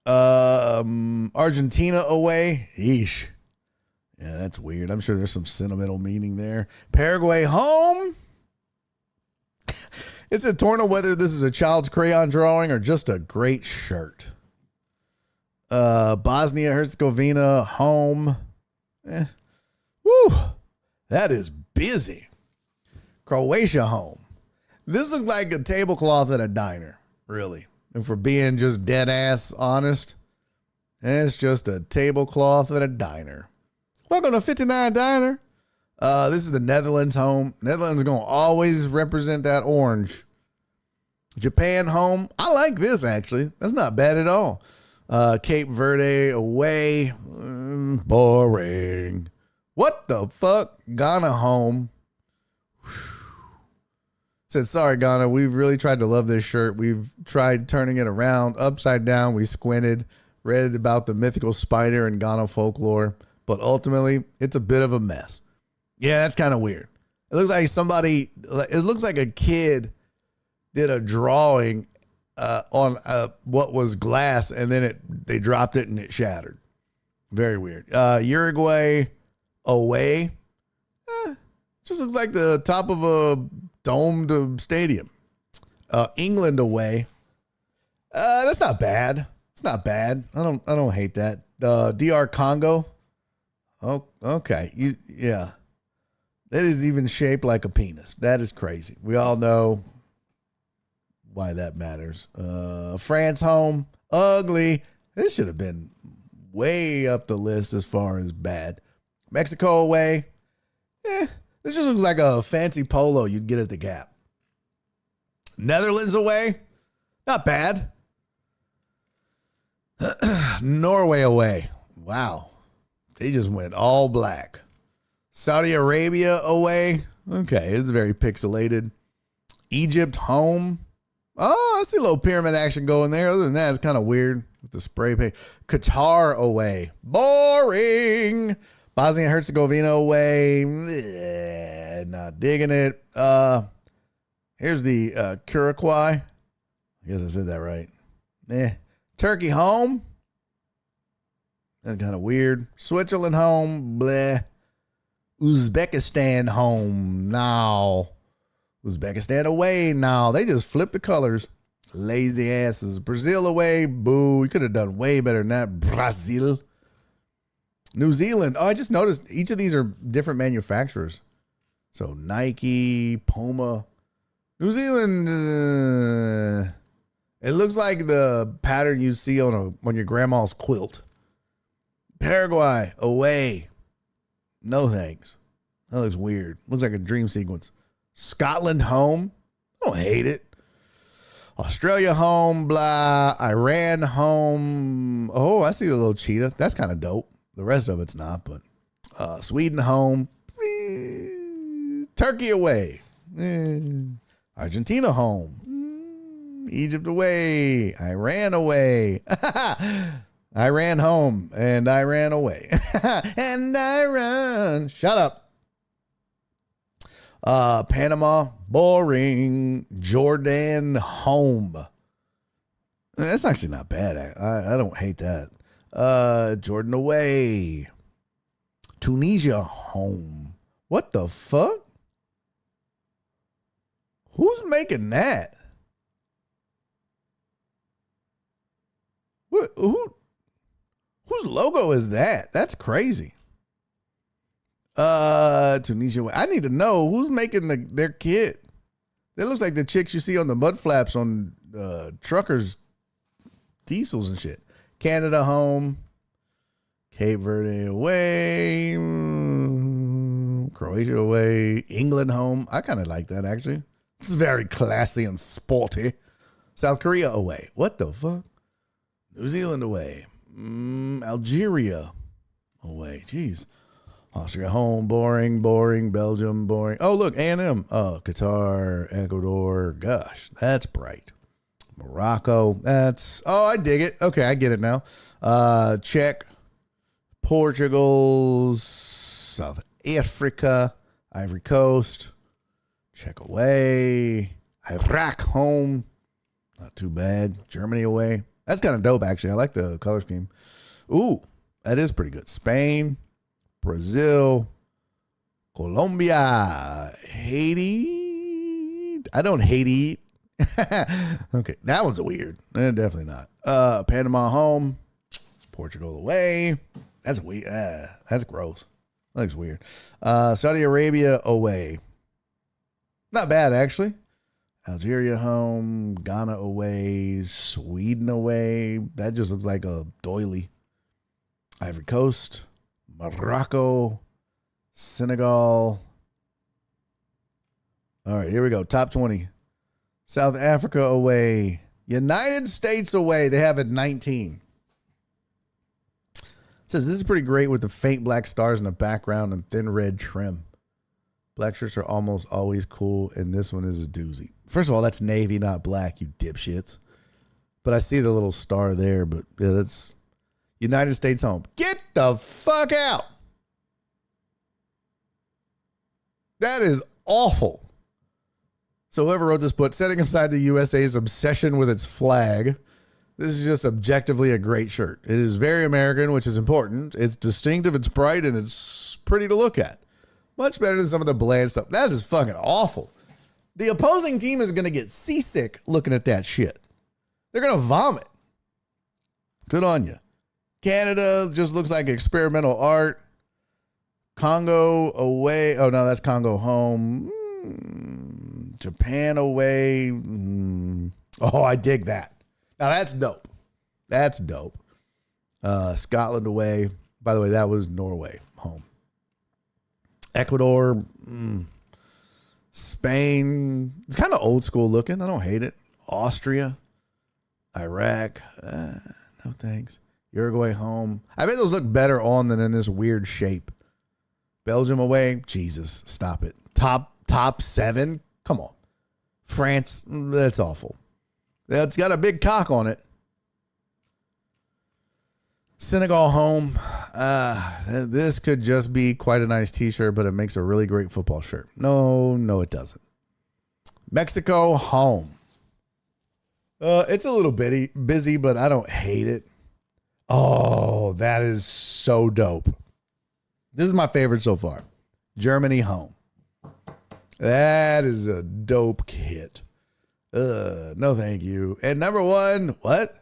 Argentina away. Yeesh. Yeah, that's weird. I'm sure there's some sentimental meaning there. Paraguay home. It's a torn whether this is a child's crayon drawing or just a great shirt. Bosnia Herzegovina home. Woo, that is busy. Croatia home. This looks like a tablecloth at a diner, really. If we're being just dead ass honest, it's just a tablecloth at a diner. Welcome to 59 Diner. This is the Netherlands home. Netherlands is going to always represent that orange. Japan home. I like this, actually. That's not bad at all. Cape Verde away. Boring. What the fuck? Ghana home. Said, sorry, Ghana. We've really tried to love this shirt. We've tried turning it around, upside down. We squinted, read about the mythical spider and Ghana folklore. But ultimately, it's a bit of a mess. Yeah, that's kind of weird. It looks like it looks like a kid did a drawing on what was glass, and then they dropped it and it shattered. Very weird. Uruguay away. Just looks like the top of a domed stadium. England away. That's not bad. It's not bad. I don't hate that. DR Congo. Oh, okay. Yeah. That is even shaped like a penis. That is crazy. We all know why that matters. France home. Ugly. This should have been way up the list as far as bad. Mexico away. This just looks like a fancy polo you'd get at the Gap. Netherlands away. Not bad. Norway away. Wow. They just went all black. Saudi Arabia away. Okay, it's very pixelated. Egypt home. Oh, I see a little pyramid action going there. Other than that, it's kind of weird with the spray paint. Qatar away. Boring. Bosnia and Herzegovina away. Not digging it. Here's the Uruguay. I guess I said that right. Turkey home. That's kind of weird. Switzerland home. Bleh. Uzbekistan home. Now. Uzbekistan away. Now. They just flipped the colors. Lazy asses. Brazil away. Boo. You could have done way better than that. Brazil. New Zealand. Oh, I just noticed each of these are different manufacturers. So Nike, Puma. New Zealand. It looks like the pattern you see on your grandma's quilt. Paraguay away. No thanks. That looks weird. Looks like a dream sequence. Scotland home. I don't hate it. Australia home. Blah. Iran home. Oh, I see the little cheetah. That's kind of dope. The rest of it's not, but Sweden home. Turkey away. Argentina home. Egypt away. Iran away. Iran home. And Iran away. And Iran. Shut up. Panama. Boring. Jordan home. That's actually not bad. I don't hate that. Jordan away. Tunisia home. What the fuck? Who's making that? What? Whose logo is that? That's crazy. Tunisia. I need to know who's making their kit. That looks like the chicks you see on the mud flaps on truckers' diesels and shit. Canada home. Cape Verde away. Croatia away. England home. I kind of like that, actually. This is very classy and sporty. South Korea away. What the fuck? New Zealand away. Algeria away. Jeez. Austria home. Boring. Belgium boring. Oh, look. A&M. Qatar. Ecuador. Gosh, that's bright. Morocco. I dig it. Okay, I get it now. Czech. Portugal. South Africa. Ivory Coast. Czech away. Iraq home. Not too bad. Germany away. That's kind of dope, actually. I like the color scheme. Ooh, that is pretty good. Spain. Brazil. Colombia. Haiti. I don't hate. Okay, that one's weird. Definitely not. Panama home. Portugal away. That's weird. That's gross. That looks weird. Saudi Arabia away. Not bad, actually. Algeria home, Ghana away, Sweden away. That just looks like a doily. Ivory Coast, Morocco, Senegal. All right, here we go. Top 20. South Africa away. United States away. They have it 19. It says this is pretty great with the faint black stars in the background and thin red trim. Black shirts are almost always cool, and this one is a doozy. First of all, that's navy, not black, you dipshits. But I see the little star there, but yeah, that's United States home. Get the fuck out. That is awful. So whoever wrote this put, setting aside the USA's obsession with its flag, this is just objectively a great shirt. It is very American, which is important. It's distinctive, it's bright, and it's pretty to look at. Much better than some of the bland stuff. That is fucking awful. The opposing team is going to get seasick looking at that shit. They're going to vomit. Good on you. Canada just looks like experimental art. Congo away. Oh, no, that's Congo home. Japan away. Oh, I dig that. Now, that's dope. That's dope. Scotland away. By the way, that was Norway home. Ecuador. Spain. It's kind of old school looking. I don't hate it. Austria. Iraq. No thanks. Uruguay home. I bet those look better on than in this weird shape. Belgium away. Jesus, stop it. Top 7? Come on. France. That's awful. It's got a big cock on it. Senegal home. This could just be quite a nice t-shirt, but it makes a really great football shirt. No, it doesn't. Mexico home. It's a little busy, but I don't hate it. Oh, that is so dope. This is my favorite so far. Germany home. That is a dope kit. No thank you. And number 1, what?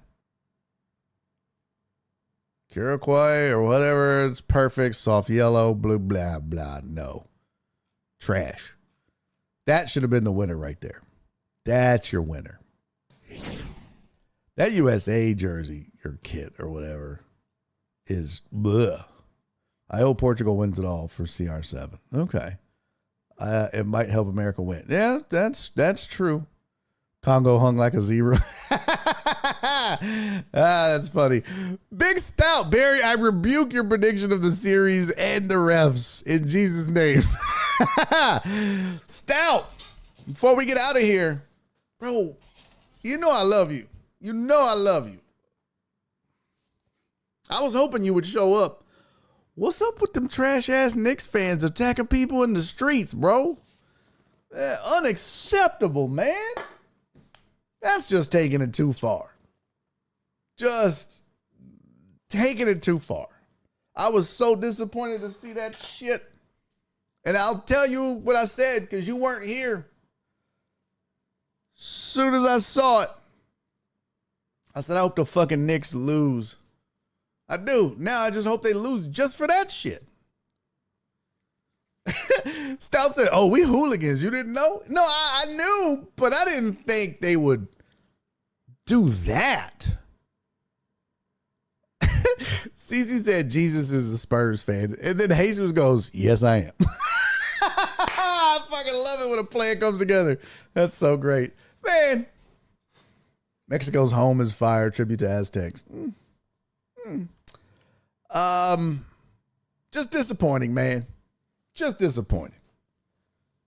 Iroquois or whatever. It's perfect. Soft yellow. Blue, blah, blah. No. Trash. That should have been the winner right there. That's your winner. That USA jersey or kit or whatever is bleh. I hope Portugal wins it all for CR7. Okay. It might help America win. Yeah, that's true. Congo hung like a zebra. That's funny. Big Stout, Barry, I rebuke your prediction of the series and the refs in Jesus' name. Stout, before we get out of here, bro, you know I love you. You know I love you. I was hoping you would show up. What's up with them trash-ass Knicks fans attacking people in the streets, bro? Unacceptable, man. That's just taking it too far. Just taking it too far. I was so disappointed to see that shit. And I'll tell you what I said because you weren't here. Soon as I saw it, I said, I hope the fucking Knicks lose. I do. Now I just hope they lose just for that shit. Stout said, oh, we hooligans. You didn't know? No, I knew, but I didn't think they would do that. Cece said Jesus is a Spurs fan. And then Jesus goes, yes, I am. I fucking love it when a plan comes together. That's so great. Man, Mexico's home is fire. Tribute to Aztecs. Just disappointing, man. Just disappointing.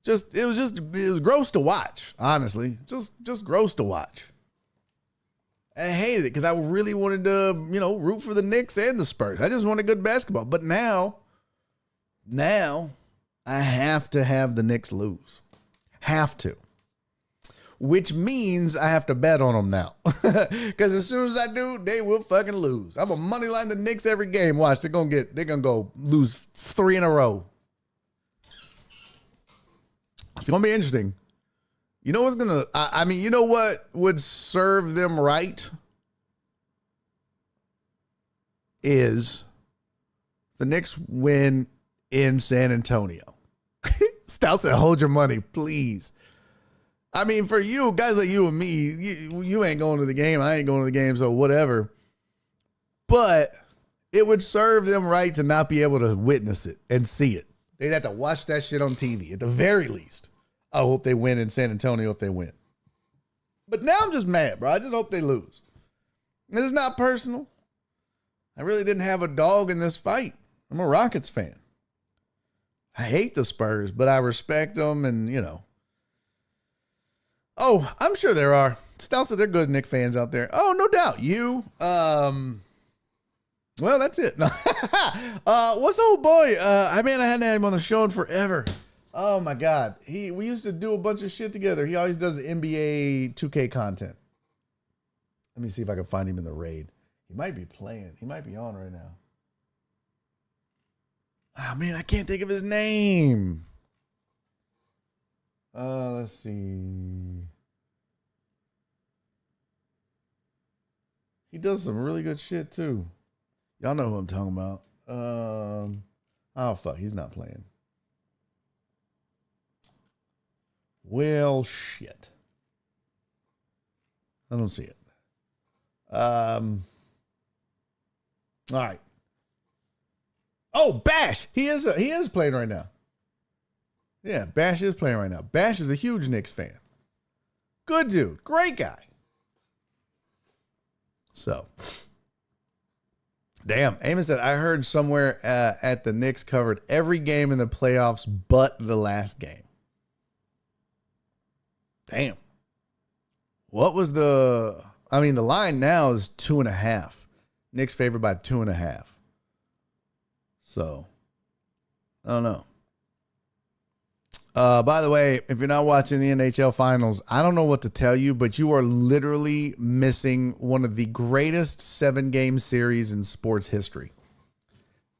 It was gross to watch, honestly. Just gross to watch. I hated it because I really wanted to, root for the Knicks and the Spurs. I just wanted good basketball. But now I have to have the Knicks lose. Have to. Which means I have to bet on them now. Because as soon as I do, they will fucking lose. I'm a money line the Knicks every game. Watch, they're gonna go lose 3 in a row. It's gonna be interesting. You know what's gonna? You know what would serve them right is the Knicks win in San Antonio. Stout said, hold your money, please. I mean, for you, guys like you and me, you ain't going to the game. I ain't going to the game, so whatever. But it would serve them right to not be able to witness it and see it. They'd have to watch that shit on TV at the very least. I hope they win in San Antonio if they win. But now I'm just mad, bro. I just hope they lose. And it's not personal. I really didn't have a dog in this fight. I'm a Rockets fan. I hate the Spurs, but I respect them and, you know. Oh, I'm sure there are. Stout said they're good Knicks fans out there. Oh, no doubt. You, well, that's it. What's old boy? I hadn't had him on the show in forever. Oh my God. We used to do a bunch of shit together. He always does NBA 2K content. Let me see if I can find him in the raid. He might be playing. He might be on right now. Oh man, I can't think of his name. Let's see. He does some really good shit too. Y'all know who I'm talking about. Oh fuck, he's not playing. Well, shit. I don't see it. All right. Oh, Bash. He is playing right now. Yeah, Bash is playing right now. Bash is a huge Knicks fan. Good dude. Great guy. So, damn. Amos said, I heard somewhere at the Knicks covered every game in the playoffs but the last game. Damn. What was the line now is 2.5. Knicks favored by 2.5. So, I don't know. By the way, if you're not watching the NHL finals, I don't know what to tell you, but you are literally missing one of the greatest 7-game series in sports history.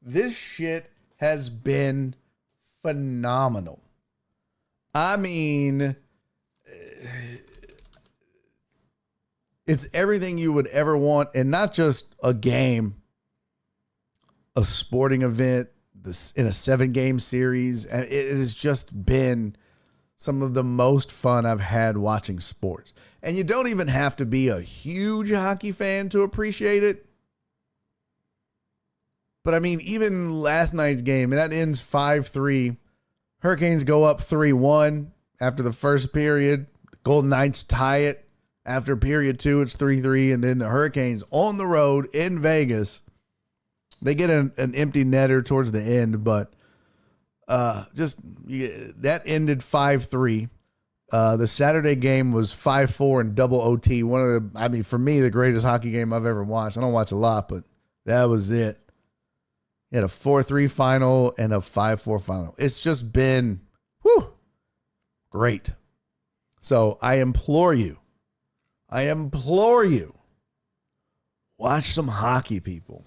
This shit has been phenomenal. I mean, it's everything you would ever want, and not just a game, a sporting event, in a 7-game series. And it has just been some of the most fun I've had watching sports. And you don't even have to be a huge hockey fan to appreciate it. But I mean, even last night's game, and that ends 5-3. Hurricanes go up 3-1 after the first period. Golden Knights tie it. After period 2, it's 3-3. And then the Hurricanes on the road in Vegas, they get an empty netter towards the end, but that ended 5-3. The Saturday game was 5-4 in double OT. For me, the greatest hockey game I've ever watched. I don't watch a lot, but that was it. You had a 4-3 final and a 5-4 final. It's just been great. So I implore you, watch some hockey, people.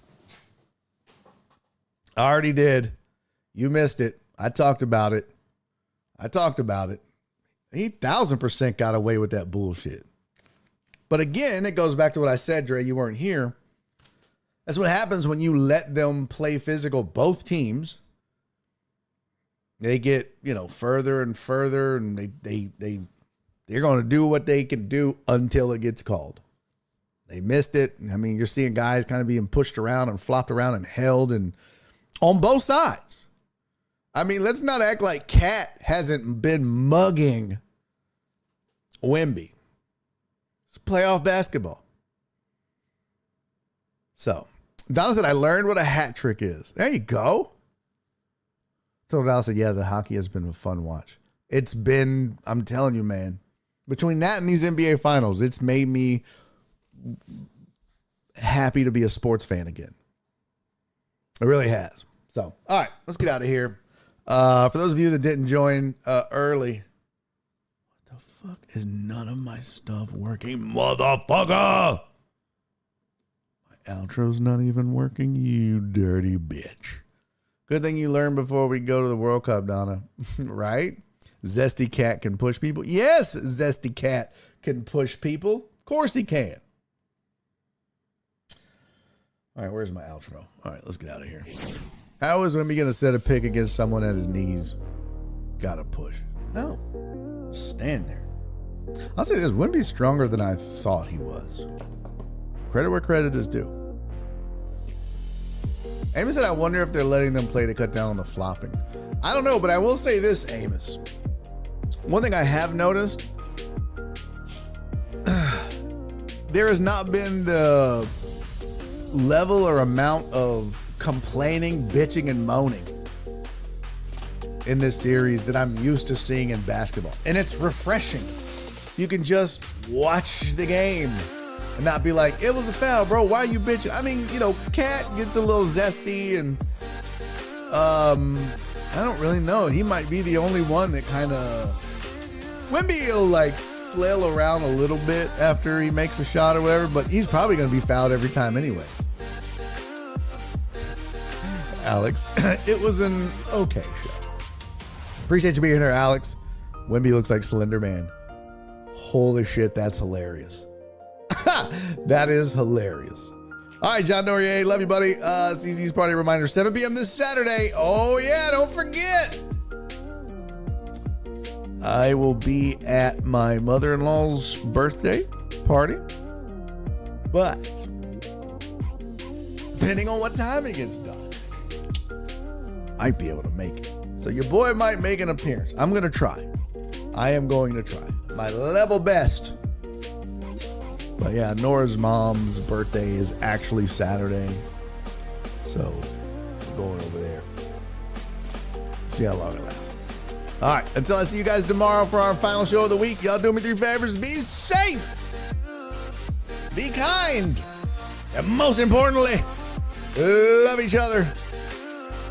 I already did. You missed it. I talked about it. He 1,000% got away with that bullshit. But again, it goes back to what I said, Dre. You weren't here. That's what happens when you let them play physical. Both teams, they get further and further, and they're going to do what they can do until it gets called. They missed it. I mean, you're seeing guys kind of being pushed around and flopped around and held and on both sides. I mean, let's not act like Cat hasn't been mugging Wemby. It's playoff basketball. So, Donna said, I learned what a hat trick is. There you go. So Donna said, yeah, the hockey has been a fun watch. It's been, I'm telling you, man, between that and these NBA finals, it's made me happy to be a sports fan again. It really has. So, all right, let's get out of here. For those of you that didn't join early, what the fuck is none of my stuff working, motherfucker? My outro's not even working, you dirty bitch. Good thing you learned before we go to the World Cup, Donna, right? Zesty Cat can push people. Yes, Zesty Cat can push people. Of course he can. All right, where's my outro? All right, let's get out of here. How is Wemby going to set a pick against someone at his knees? Got to push. No. Stand there. I'll say this, Wemby's stronger than I thought he was. Credit where credit is due. Amos said, I wonder if they're letting them play to cut down on the flopping. I don't know, but I will say this, Amos. One thing I have noticed, there has not been the level or amount of complaining, bitching, and moaning in this series that I'm used to seeing in basketball. And it's refreshing. You can just watch the game and not be like, it was a foul, bro. Why are you bitching? I mean, you know, Cat gets a little zesty and I don't really know. He might be the only one that kind of, Wemby will like flail around a little bit after he makes a shot or whatever, but he's probably going to be fouled every time anyways. Alex, it was an okay show. Appreciate you being here, Alex. Wemby looks like Slender Man. Holy shit, that's hilarious. That is hilarious. All right, John Dorier, love you, buddy. CZ's party reminder, 7 p.m. this Saturday. Oh, yeah, don't forget. I will be at my mother-in-law's birthday party. But, depending on what time it gets done, might be able to make it. So your boy might make an appearance. I'm going to try. I am going to try. My level best. But yeah, Nora's mom's birthday is actually Saturday. So we're going over there. See how long it lasts. All right, until I see you guys tomorrow for our final show of the week, y'all do me 3 favors. Be safe. Be kind. And most importantly, love each other.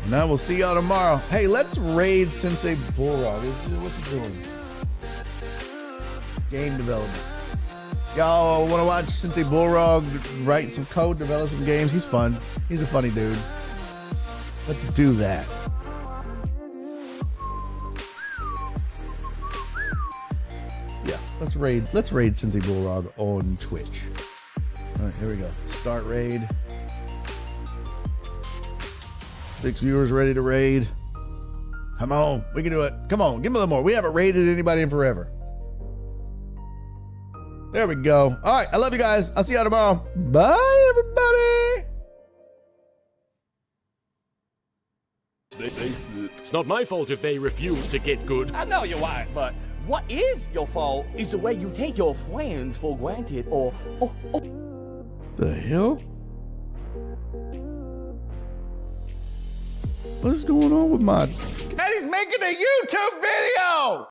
And I will see y'all tomorrow. Hey, let's raid Sensei Bullrog. What's he doing? Game development. Y'all want to watch Sensei Bullrog write some code, develop some games? He's fun. He's a funny dude. Let's do that. Yeah, let's raid Sensei Bullrog on Twitch. All right, here we go. Start raid. 6 viewers ready to raid. Come on, we can do it. Come on, give me a little more. We haven't raided anybody in forever. There we go. All right, I love you guys. I'll see y'all tomorrow. Bye, everybody. It's not my fault if they refuse to get good. I know you're right, but what is your fault is the way you take your friends for granted or. The hell? What is going on with my... And he's making a YouTube video!